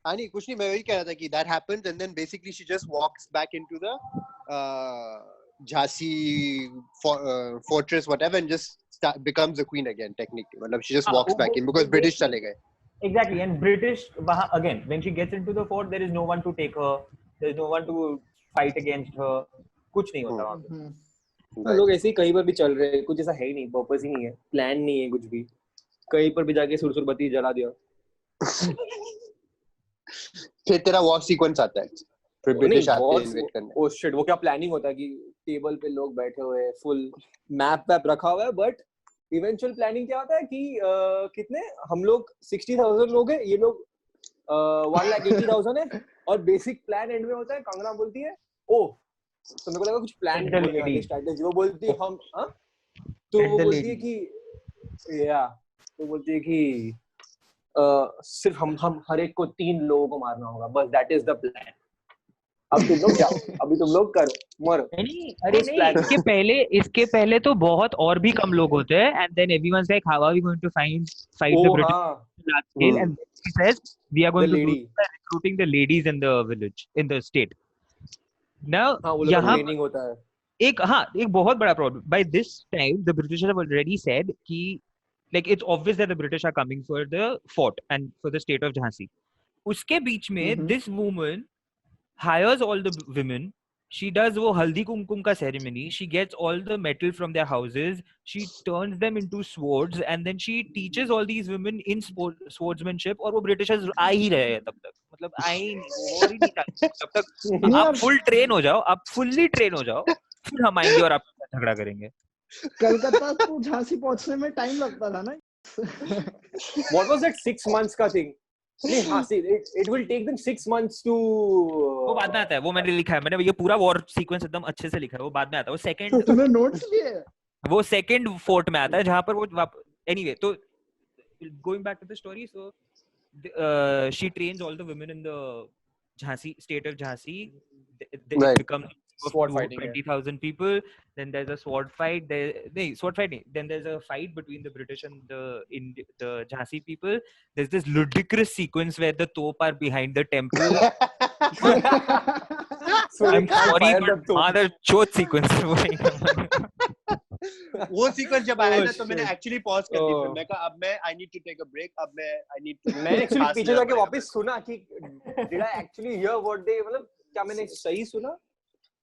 नहीं, कुछ नहीं, मैं वही कह रहा था कि that happens and then basically she just walks back into the Jhansi fortress whatever and just becomes the queen again technically. मतलब she just walks back in because British चले गए. Exactly, and British again when she gets into the fort there is no one to take her, there is no one to fight against her, कुछ नहीं होता वहाँ पे. लोग ऐसे ही कहीं पर भी चल रहे हैं, कुछ ऐसा है ही नहीं, पर्पस ही नहीं है, प्लान नहीं है कुछ भी. कहीं पर भी जाके सुरसुर बत्ती जला दिया। फिर तेरा वॉर सीक्वेंस आता है, फिर ब्रिटिश आते हैं इन्वेट करने। ओ शिट, वो क्या प्लानिंग होता है कि टेबल पे लोग बैठे हुए हैं, फुल मैप वैप रखा हुआ है, बट इवेंचुअल प्लानिंग क्या होता है कि कितने हम लोग 60,000 लोग हैं, ये लोग 1,80,000 है, और बेसिक प्लान एंड में होता है कंगना बोलती है ओ, तो मेरे को लगा कुछ प्लान बोलने वाली स्ट्रेटजी, वो बोलती है हम तो वो बोलती है कि या तो बोलती है कि सिर्फ हम हर एक को 3 लोगों को मारना होगा, बस दैट इज द प्लान। अब तुम लोग जाओ, अभी तुम लोग करो, मरो। नहीं, अरे नहीं, इसके पहले तो बहुत और भी कम लोग होते हैं, and then everyone's like, how are we going to fight the British large scale? And he says, we are going to do by recruiting the ladies in the village, in the state. Now, यहाँ training होता है। एक बहुत बड़ा problem, by this time the British have already said कि like it's obvious that the British are coming for the fort and for the state of Jhansi. उसके बीच में this woman hires all the women. She does wo haldi kumkum ka ceremony. She gets all the metal from their houses. She turns them into swords, and then she teaches all these women in swordsmanship. और वो Britishers आ ही रहे हैं तब तक, मतलब आए ही नहीं, और ही नहीं तब तक आप full train हो जाओ, आप fully train हो जाओ, फिर हम आएंगे और आपके साथ झगड़ा करेंगे। कलकत्ता तो झांसी पहुंचने में टाइम लगता था ना। What was that 6 months का thing? नहीं, हाँ, see, it will take them 6 months to वो बाद में आता है, वो मैंने लिखा है, मैंने ये पूरा वॉर सीक्वेंस एकदम अच्छे से लिखा है, वो बाद में आता है, वो सेकंड तूने नोट्स लिए? वो सेकंड फोर्ट में आता है जहां पर वो एनीवे, तो going back to the story, so she trains all the women in the Jhansi, state of Jhansi. It becomes sword fighting, 20,000 people. Then there's a sword fight. Then there's a fight between the British and the Jhansi people. There's this ludicrous sequence where the Top are behind the temple. I'm sorry, but mother chot sequence. वो sequence जब आया ना तो मैंने actually pause कर दी, फिर मैं कहा अब मैं I need to take a break, अब मैं आई नीड टू, मैं एक्चुअली पीछे जाके वापस सुना कि did I actually hear what they, मतलब क्या मैंने सही सुना,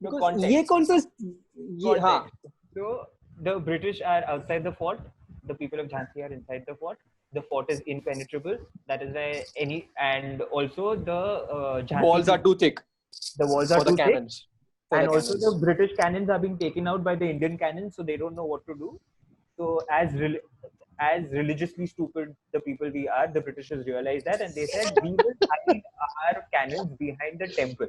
ये कौन सा ये, हां, so the British are outside the fort, the people of Jhansi are inside the fort. The fort is impenetrable, that is why and also the walls are too thick, the walls are too thick. And also cannons. the British cannons are being taken out by the Indian cannons, so they don't know what to do. So as religiously stupid the people we are, the Britishers realized that, and they said we will hide our cannons behind the temple.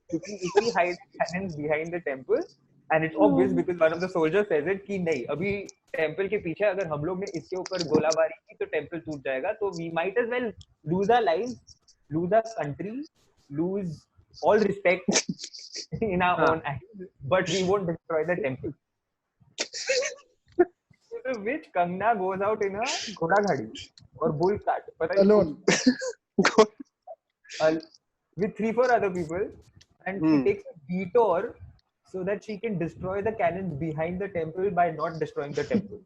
If we hide cannons behind the temple, and it's obvious because one of the soldiers says it कि नहीं, अभी temple के पीछे अगर हम लोग ने इसके ऊपर गोलाबारी की तो temple टूट जाएगा, तो we might as well lose our lives, lose our country, lose all respect in our own eyes, but we won't destroy the temple. To which Kangna goes out in a ghoda ghadi or bull cart alone with 3-4 other people, and she takes a detour so that she can destroy the cannons behind the temple by not destroying the temple.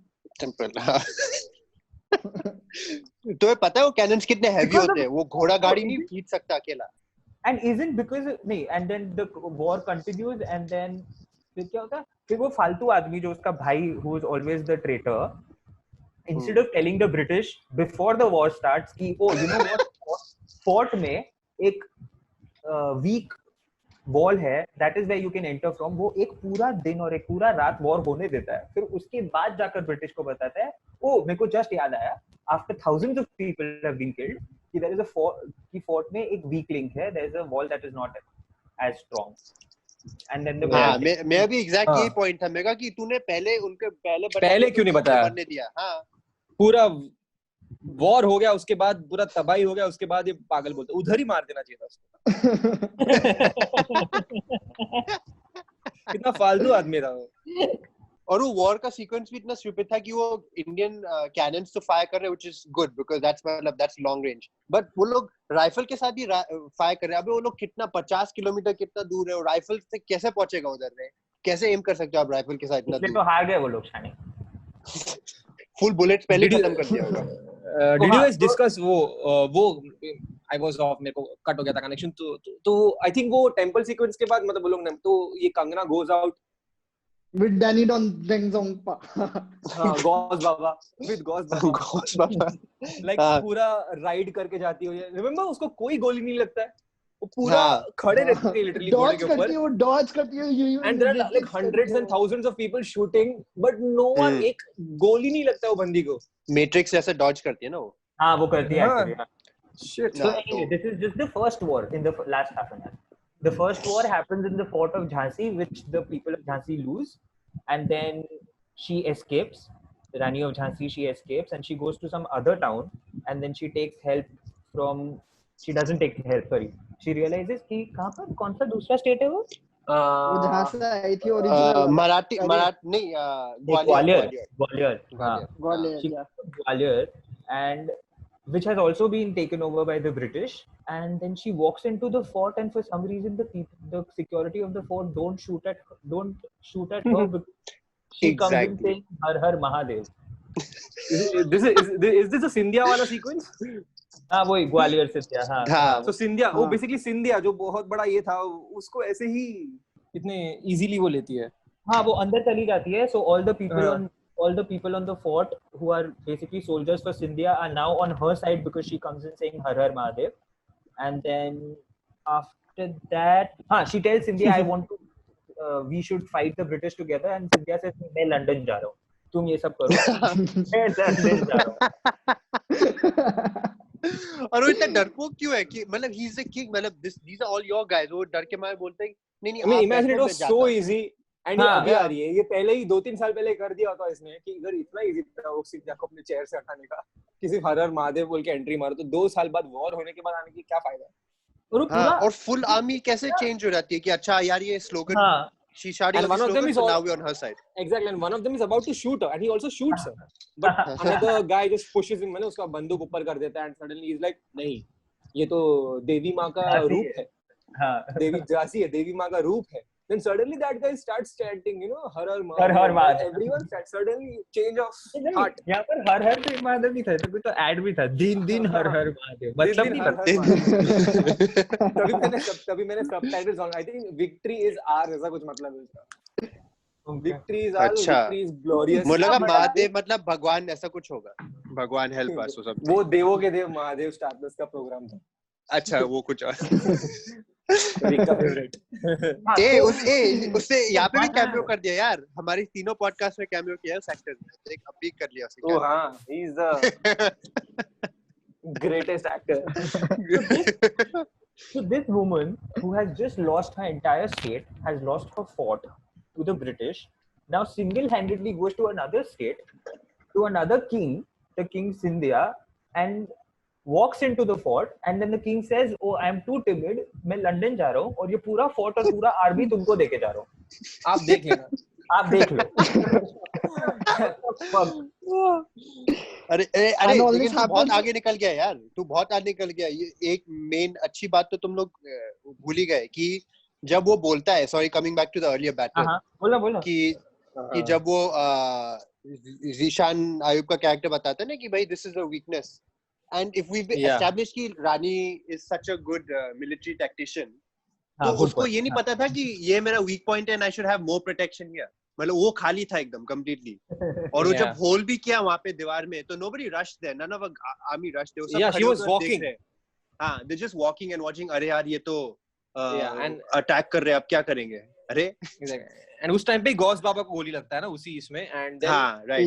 तुम्हें पता है वो cannons कितने heavy होते हैं, वो घोड़ा गाड़ी नहीं खींच सकता अकेला. And isn't because नहीं, and then the war continues, and then फिर क्या होता है, फिर वो फालतू आदमी जो उसका भाई who is always the traitor, instead of telling the British before the war starts कि oh you know what, fort में एक weak wall है, that is where you can enter from, वो एक पूरा दिन और एक पूरा रात war होने देता है, फिर उसके बाद जाकर ब्रिटिश को बताता है oh मेरे को just याद आया, after thousands of people have been killed, कि there is a fort में एक weak link है, there is a wall that is not as strong, and then the मैं भी exact यही point था मेरा कि तूने पहले उनके पहले क्यों नहीं बताया, बनने दिया. हाँ, पूरा वॉर हो गया, उसके बाद पूरा तबाही हो गया, उसके बाद ये पागल बोलते, उधर ही मार देना चाहिए था उसको. कितना फालतू आदमी था वो. और वो वॉर का सीक्वेंस भी इतना स्टूपिड था कि वो इंडियन कैनन्स तो फायर कर रहे, which is good because that's long range, but वो लोग राइफल के साथ भी फायर कर रहे हैं. अबे वो लोग कितना 50 किलोमीटर कितना दूर है, और राइफल से कैसे पहुंचेगा उधर में, कैसे एम कर सकते हो आप राइफल के साथ इतना दूर. तो हार गए वो लोग शाने, फुल बुलेट्स पहले खत्म कर दिया होगा. Did you guys discuss वो I was off, मेरे को कट हो गया था कनेक्शन, तो I think वो टेंपल सीक्वेंस के बाद मतलब वो लोग तो ये Kangana goes out with Danny Dongpa. हाँ Gauss Baba with Gauss Baba like पूरा राइड करके जाती है रिमेम्बर उसको कोई गोली नहीं लगता है वो पूरा खड़े रहते हैं लिटरली घोड़े के ऊपर dodge करती है and there are like hundreds and thousands of people shooting but no one एक गोली नहीं लगता वो बंदी को मैट्रिक्स जैसे डॉज करती है ना वो हाँ वो करती है actually. shit So anyway, this is just the first war in the last half an hour. The first war happens in the fort of Jhansi, which the people of Jhansi lose, and then she escapes. The Rani of Jhansi, she escapes, and she goes to some other town, and then she takes help from. She doesn't take help. Sorry, she realizes कि कहाँ पर कौन सा दूसरा state है वो? वो जहाँ से आई थी ओरिजिनल मराठी नहीं Gwalior Gwalior Gwalior, and which has also been taken over by the British, and then she walks into the fort, and for some reason the security of the fort don't shoot at her because she comes in saying Har Har Mahadev. is this a Scindia वाला sequence हाँ वही ग्वालियर से था हाँ so Scindia वो basically Scindia जो बहुत बड़ा ये था उसको ऐसे ही इतने easily वो लेती है हाँ वो अंदर चली जाती है so all the people on the fort who are basically soldiers for Scindia are now on her side because she comes in saying Har Har Mahadev, and then after that she tells Scindia I want to we should fight the British together, and Scindia says मैं London जा रहा हूँ तुम ये सब करो मैं London जा रहा हूँ और वो इतना डरपोक क्यों है कि मतलब ही इज द किंग मतलब these are all your guys वो डर के मारे बोलते हैं नहीं I mean imagine it was so easy and ये अभी आ रही है ये पहले ही 2-3 साल पहले कर दिया होता इसने कि अगर इतना इजी था वो सीधा को अपने चेयर से हटाने का किसी हर हर महादेव बोल के एंट्री मारो तो 2 साल बाद वॉर होने के बाद आने की क्या फायदा और फुल आर्मी कैसे चेंज हो जाती है कि अच्छा यार ये slogan she shouting one of them is now on her side exactly and one of them is about to shoot her and he also shoots her but another guy just pushes him मैंने उसका बंदूक ऊपर कर देता है and suddenly he's like नहीं ये तो देवी माँ का रूप है देवी झांसी है देवी माँ का रूप है then suddenly that guy starts chanting har har mahadev everyone starts suddenly change of heart यहाँ पर हर हर महादेव भी था तो कोई तो ऐड भी था दिन दिन हर हर महादेव मतलब तभी मैंने subtitles on I think victory is are ऐसा कुछ मतलब है उसका victory is are victory is glorious मुझे लगा महादेव मतलब भगवान ऐसा कुछ होगा भगवान हेल्प अस वो सब वो देवों के देव महादेव स्टार प्लस का प्रोग्राम था अच्छा वो कुछ विक का फेवरेट उससे यहाँ पे भी कैमियो कर दिया यार हमारी तीनों पॉडकास्ट में कैमियो किया उस एक्टर ने एक अभी कर लिया उसने हाँ he is the greatest actor so this woman who has just lost her entire state has lost her fort to the British now single-handedly goes to another state to another king the king Scindia and walks into the fort and then the king says oh I am too timid मैं London जा रहा हूँ और ये पूरा fort और पूरा army तुमको देके जा रहा हूँ आप देख लेना आप देख लो अरे लेकिन तू बहुत आगे निकल गया यार तू बहुत आगे निकल गया ये एक मेन अच्छी बात तो तुम लोग भूल ही गए कि जब वो बोलता है sorry coming back to the earlier battle बोला कि जब वो ज़ीशान आयुब का कैरेक्टर बताता है ना कि भाई this is the weakness and if we've established कि रानी is such a good military tactician तो उसको ये नहीं पता था कि ये मेरा weak point है and I should have more protection here मतलब वो खाली था एकदम completely और वो जब होल भी किया वहाँ पे दीवार में तो nobody rushed there none of the army rushed there yeah she was walking हाँ they're just walking and watching अरे यार ये तो अटैक कर रहे हैं अब क्या करेंगे अरे and उस टाइम पे गॉस बाबा को गोली लगता है ना उसी इसमें and then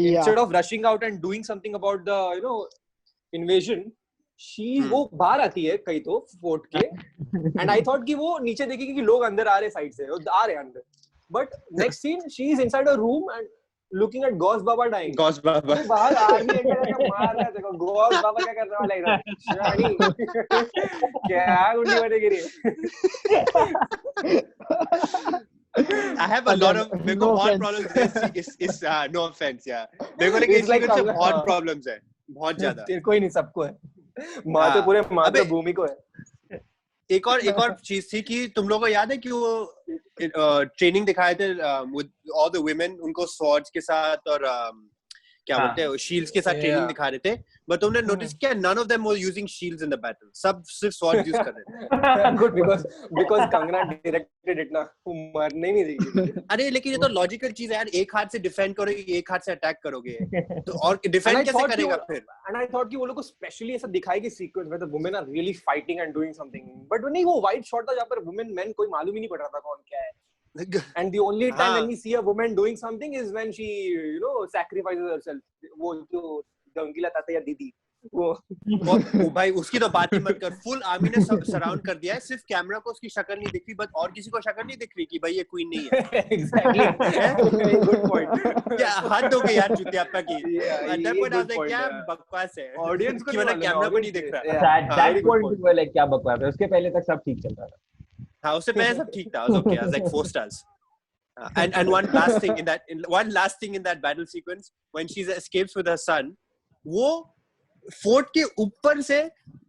instead of rushing out and doing something about the invasion वो बाहर आती है कहीं तो फोर्ट के एंड आई थॉट कि वो नीचे देखेगी कि लोग अंदर आ रहे साइड से आ रहे अंदर but next scene she is inside a room and looking at गॉस बाबा डाइंग गॉस बाबा बाहर आर्मी एंटर करके मार रहा है देखो गॉस बाबा क्या कर रहा है क्या गुंडी बने गिरी I have a lot of मेरे को बहुत problems is no offense मेरे को लेकिन इससे बहुत problems है बहुत ज्यादा तेरे को ही नहीं सबको है माते पूरे मातृभूमि को है एक और चीज थी कि तुम लोगों को याद है कि वो ट्रेनिंग दिखाए थे with all the women उनको swords के साथ और क्या बोलते हैं शील्ड्स के साथ ट्रेनिंग दिखा रहे थे, बट तुमने नोटिस किया none of them were using shields in the battle, सब सिर्फ swords यूज कर रहे थे. Good, because Kangana directed it ना, वो मरने नहीं देगी. अरे लेकिन ये तो लॉजिकल चीज है यार, एक हाथ से डिफेंड करोगे, एक हाथ से अटैक करोगे, तो और डिफेंड कैसे करेगा फिर? And I thought कि वो लोग को स्पेशली ऐसा दिखाएगी sequence where the women are really fighting and doing something, but नहीं, वो वाइड शॉट था जहाँ पर women men कोई मालूम ही नहीं पड़ रहा था कौन क्या है. And the only time when we see a woman doing something is when she, sacrifices herself. वो जो गंगीला ताता या दीदी, वो भाई उसकी तो बात ही मत कर. फुल आर्मी ने सराउंड कर दिया है, सिर्फ कैमरा को उसकी शक्ल नहीं दिख रही, बट और किसी को शक्ल नहीं दिख रही कि भाई ये क्वीन नहीं है. Exactly. Good point. क्या हद हो गई यार चुतियाप्पा की. At that point I was like क्या बकवास है. Audience को कैमरा को नहीं दिख रहा. That point वो like क्या बकवास है. उसके पहले तक सब ठीक चल रहा था. हाँ, उससे पहले सब ठीक था. I was okay. I was like 4 stars. And one last thing in that battle sequence when she escapes with her son, वो फोर्ट के ऊपर से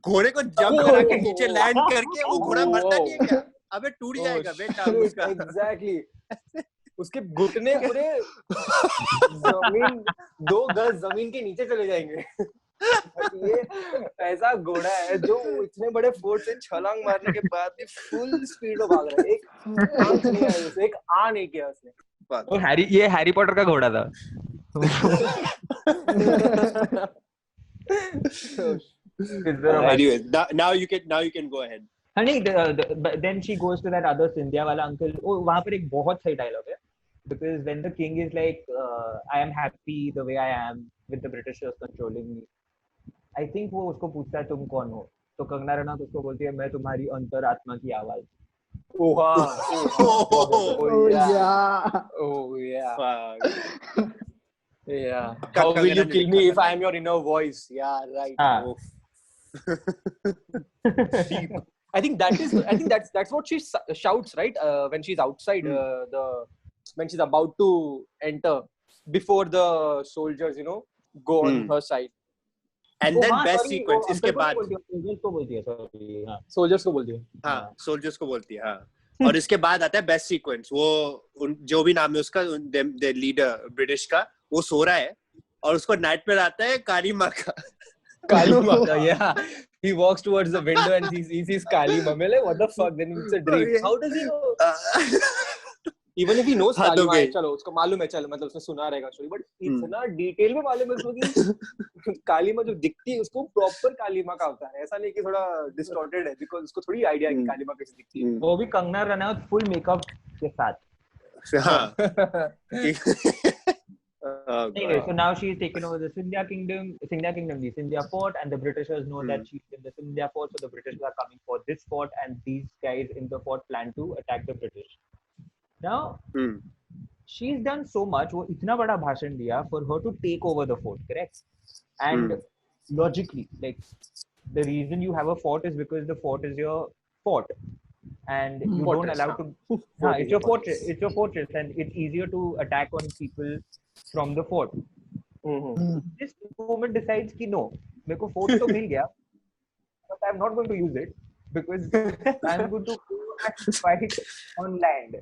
घोड़े को जंप करा के नीचे लैंड करके वो घोड़ा मरता नहीं है क्या? अबे टूट जाएगा बेटा उसका. Exactly. उसके घुटने पूरे जमीन 2 गज जमीन के नीचे चले जाएंगे. ये ऐसा घोड़ा है जो इतने बड़े फोर्ट से छलांग मारने के बाद भी फुल स्पीड में भाग रहा है. एक आ नहीं किया उसने. वो हैरी पॉटर का घोड़ा था. Anyway, now you can go ahead. नहीं, then she goes to that other Scindia वाला uncle. वहाँ पर एक बहुत सही डायलॉग है. Because when the king is like, I am happy the way I am with the Britishers controlling me. I think वो उसको पूछता है तुम कौन हो, तो कंगना रनौत उसको बोलती है मैं तुम्हारी अंतरात्मा की आवाज. Yeah. How will you kill me if I am your inner voice? Yeah, right. Deep. I think that's what she shouts, right? When she's outside when she's about to enter before the soldiers, go on her side. And then best sequence इसके बाद soldiers को बोलती है. हाँ, soldiers को बोलती है. हाँ. और इसके बाद आता है बेस्ट सीक्वेंस. वो जो भी नाम है उसका, द लीडर ब्रिटिश का, वो सो रहा है और उसको नाइट में आता है काली माँ का. काली माँ का, yeah. He walks towards the window and he sees Kali Ma. Like, what the fuck? Then it's a dream. How does he know? Even if he knows Kali Ma, चलो उसको मालूम है, चल मतलब उसने सुना रहेगा स्टोरी, बट इतना डिटेल में मालूम है उसको कि काली माँ जो दिखती है उसको प्रॉपर काली माँ का होता है. ऐसा नहीं कि थोड़ा डिस्टॉर्टेड है, बिकॉज़ उसको थोड़ी आइडिया है कि काली माँ कैसे दिखती है. वो भी कंगना रनौत फुल मेकअप के साथ. Anyway, so now she is taken over the Scindia kingdom, the Scindia fort, and the Britishers know that she's in the Scindia fort, so the British are coming for this fort, and these guys in the fort plan to attack the British. Now, she's done so much, वो इतना बड़ा भाषण दिया for her to take over the fort, correct? And logically, like, the reason you have a fort is because the fort is your fort. And you don't allow to... it's your fortress. It's your fortress, and it's easier to attack on people from the fort. This woman decides कि no, मेरे को fort तो मिल गया, but I'm not going to use it because I'm going to go and fight on land.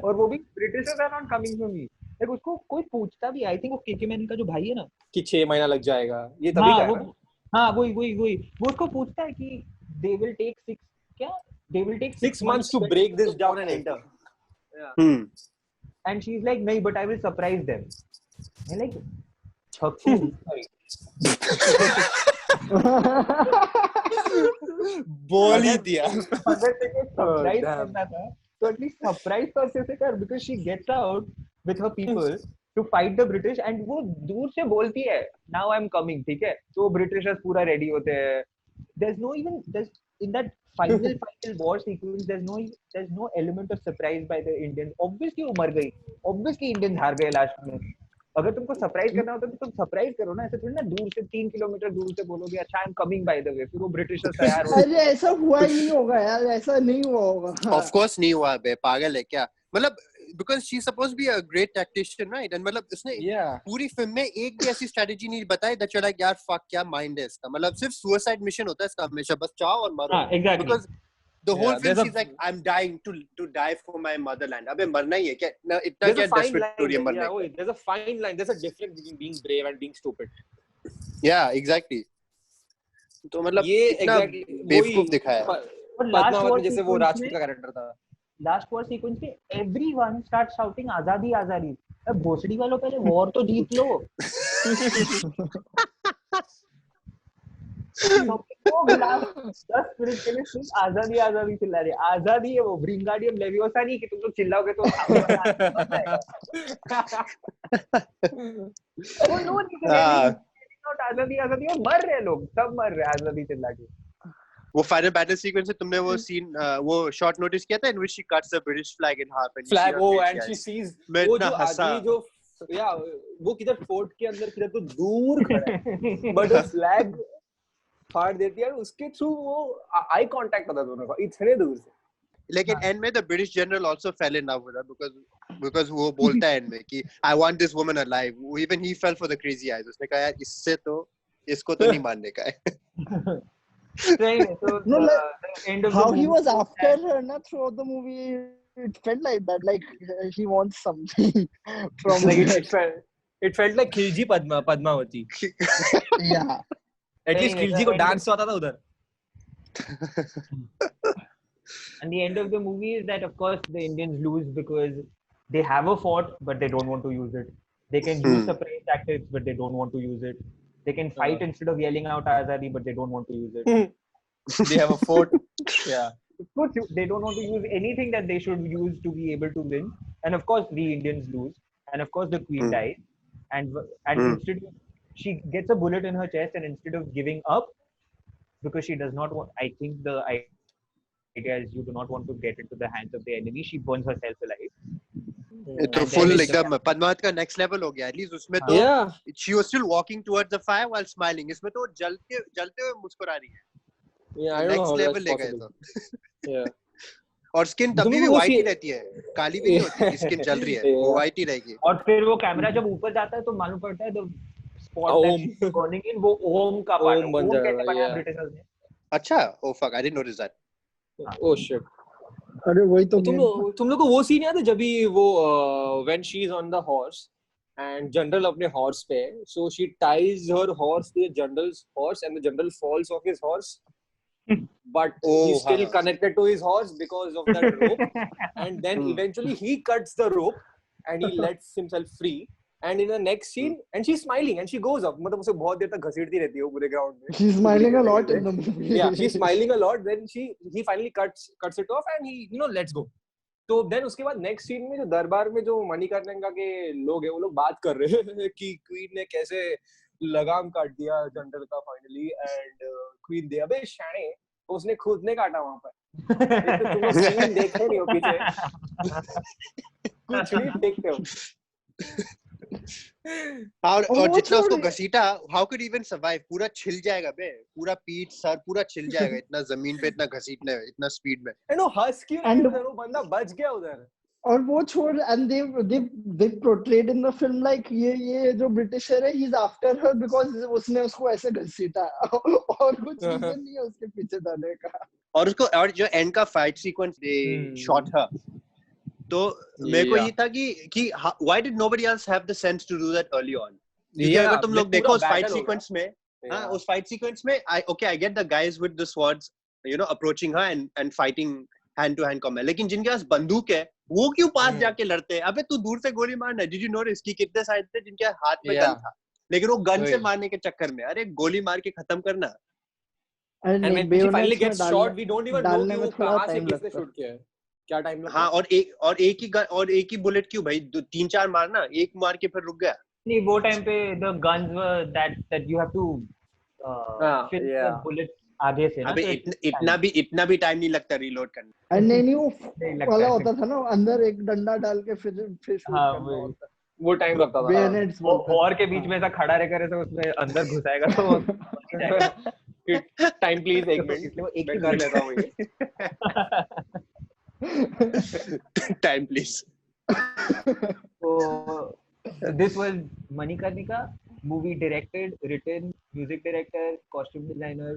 और वो भी Britishers are not coming to me. Like उसको कोई पूछता भी, I think वो KK मैन का जो भाई है ना, कि 6 महीना लग जाएगा, ये तभी कह रहा है. हाँ, वही वो उसको पूछता है कि they will take 6 months to break this down and enter. Yeah. And she's like, "No, but I will surprise them." I'm like, "Chakku, sorry." बोल ही दिया. अगर तेरे surprise करना था, तो at least surprise तो अच्छे से कर, because she gets out with her people to fight the British, and वो दूर से बोलती है, "Now I'm coming," ठीक है? तो Britishers पूरा ready होते हैं. There's in that final war sequence, there's no element of surprise by the Indians. Obviously वो मर गई. Obviously Indians हार गए लास्ट में. अगर तुमको सरप्राइज करना होता तो तुम सरप्राइज करो ना, ऐसे थोड़ी ना दूर से 3 किलोमीटर दूर से बोलोगे अच्छा I am coming by the way, फिर वो ब्रिटिशर्स तैयार हो. अरे ऐसा हुआ ही नहीं होगा यार, ऐसा नहीं हुआ होगा. Of course नहीं हुआ बे, पागल है क्या? मतलब because she's supposed to be a great tactician, right? And मतलब उसने पूरी फिल्म में एक भी ऐसी स्ट्रेटजी नहीं बताई that you're like यार fuck क्या माइंड है इसका. मतलब सिर्फ सुसाइड मिशन होता है इसका हमेशा, बस चाहो और मरो. हां exactly. The whole film, there's a- she's like, I'm dying to die for my motherland. अबे मरना ही है क्या? ना इतना there's क्या a fine desperate line. story है मरने Yeah, there's a fine line. There's a difference between being brave and being stupid. Yeah, exactly. तो मतलब ये इतना exactly बेवकूफ दिखाया है. और लास्ट पद्मावत वॉर में जैसे वो सीक्वेंस राजपूत में का कैरेक्टर था. लास्ट वॉर सीक्वेंस में एवरीवन स्टार्ट शाउटिंग आजादी आजादी. अब भोसड़ी वालों पहले वॉर तो जीत लो. तो लास्ट 10 मिनट के लिए सिर्फ आजादी आजादी चिल्ला रहे. आजादी है वो ब्रिंगाडियम लेवियोसा नहीं कि तुम लोग चिल्लाओगे तो वो नो नॉट आजादी आजादी और मर रहे लोग, सब मर रहे आजादी चिल्ला के. वो फाइनल बैटल सीक्वेंस से तुमने वो सीन वो शॉट नोटिस किया था in which she cuts the British flag in half and you see flag her वो face, and she guys. Sees मैं वो इतना जो हंसा. आदमी जो या वो किधर फोर्ट के अंदर किधर तो दूर खड़ा है बट वो फ्लैग फाड़ देती है और उसके थ्रू वो आई कांटेक्ट होता है दोनों का इतने दूर से. लेकिन एंड में the British general also fell in love with her because वो बोलता है एंड में कि I want this woman alive. Even he fell for the crazy eyes. उसने कहा यार इससे तो इसको तो नहीं मारने का है. No, like, end of how the he movie was after her na, throughout the movie, it felt like that, like he wants something from like her. it felt like Khilji Padmavati. Yeah. At least Khilji को dance तो आता था उधर. And the end of the movie is that of course the Indians lose because they have a fort but they don't want to use it. They can use suppressed tactics but they don't want to use it. They can fight instead of yelling out Azadi but they don't want to use it. They have a fort. Yeah. Of course, they don't want to use anything that they should use to be able to win. And of course, the Indians lose. And of course, the queen dies. And instead, she gets a bullet in her chest. And instead of giving up, because she does not want, I think the idea is you do not want to get into the hands of the enemy. She burns herself alive. तो full एकदम पद्मावत का next level हो गया. At least उसमें तो she was still walking towards the fire while smiling. इसमें तो जलते हुए मुस्कुरा रही है. Yeah, I don't next know level ले गए तो. Yeah. और स्किन तभी भी white ही रहती है, काली भी नहीं होती. स्किन जल रही है, वो white ही रहेगी. और फिर वो कैमरा जब ऊपर जाता है तो मालूम पड़ता है the spot that's burning in वो ओम का पार्ट है. ओम कैसे बनाया ब्रिटिशर्स ने? अच्छा, oh fuck, I didn't notice that. Oh shit. अरे वही तो तुम लोग को वो सीन याद है जब भी वो when she is on the horse and general अपने horse पे, so she ties her horse to the general's horse and the general falls off his horse. But he's still connected to his horse because of that rope. And then eventually he cuts the rope and he lets himself free. And in the next scene, and she's smiling and she goes up. मतलब उसे बहुत देर तक घसीटती रहती है वो पूरे ground में. She's smiling a lot in the movie. Yeah, she's smiling a lot. Then he finally cuts it off and he lets go. तो then उसके बाद next scene में जो दरबार में जो मणिकर्णिका के लोग हैं वो लोग बात कर रहे हैं कि क्वीन ने कैसे लगाम काट दिया जनरल का फाइनली एंड क्वीन दे अबे शाने उसने खुद ने काटा वहां पर. तुम लोग सीन देख रहे हो पीछे कुछ नहीं देखते हो. और जितना उसको घसीटा, how could even survive? पूरा छिल जाएगा बे, पूरा पीठ सर पूरा छिल जाएगा इतना जमीन पे इतना घसीटने इतना स्पीड में. एंड वो हंस क्यों नहीं उधर, वो बंदा बच गया उधर. और वो छोड़ and they portrayed in the film like ये जो ब्रिटिशर है he's after her because उसने उसको ऐसे घसीटा और कुछ रीजन नहीं है उसके पीछे जाने का. और उसको और जो एंड का फाइट सीक्वेंस दे शॉट हर, तो मेरे को ये था कि why did nobody else have the sense to do that early on? क्योंकि अगर तुम लोग देखो उस फाइट सीक्वेंस में, हाँ उस फाइट सीक्वेंस में I get the guys with the swords approaching her and fighting hand to hand combat, लेकिन जिनके पास बंदूक है वो क्यों पास जाके लड़ते हैं? अबे तू दूर से गोली मारना. Did you notice कि कितने साइड थे जिनके हाथ में गन था, लेकिन वो गन से मारने के चक्कर में अरे गोली मार के खत्म करना. And when she finally gets shot, we don't even know कि वो कहाँ से किसने शूट किया है, क्या टाइम लगा. हाँ और एक ही बुलेट क्यों भाई, 3-4 मारना, एक मार के फिर रुक गया. नहीं वो टाइम पे the guns were that you have to fit the bullet आगे से ना. अबे इतना भी टाइम नहीं लगता रीलोड करने. नहीं वो वाला होता था ना अंदर एक डंडा डाल के फिर शूट करना होता. वो टाइम लगता था. और के बीच में ऐसा खड़ा रहकर ऐसे उसमें अंदर घुसाएगा तो टाइम प्लीज एक मिनट, इसलिए वो एक ही कर लेता हूँ ये. Time please. So this was Manikarnika, movie directed, written, music director, costume designer,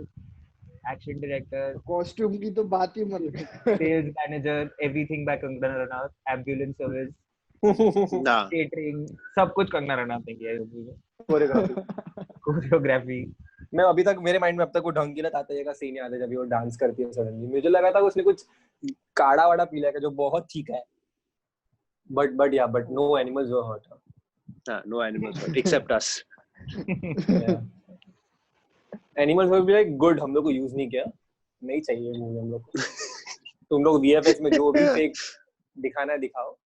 action director, costume की तो बात ही मत कर। Sales manager, everything by Kangana Ranaut, ambulance service, ना केटरिंग, सब कुछ कंगना रनौत ने किया है मूवी में। कोरियोग्राफी कोरियोग्राफी, मैं अभी तक मेरे माइंड में अब तक वो ढंगीला तात्या का सीन याद है जब वो डांस करती है सडनली मुझे लगा था उसने कुछ काढ़ा वाड़ा पी लिया है जो बहुत ठीक है but no animals were hurt no animals except us animals were be like good हम लोग को यूज नहीं किया नहीं चाहिए मूवी हम लोग को तुम लोग वीएफएक्स में जो भी फेक दिखाना है दिखाओ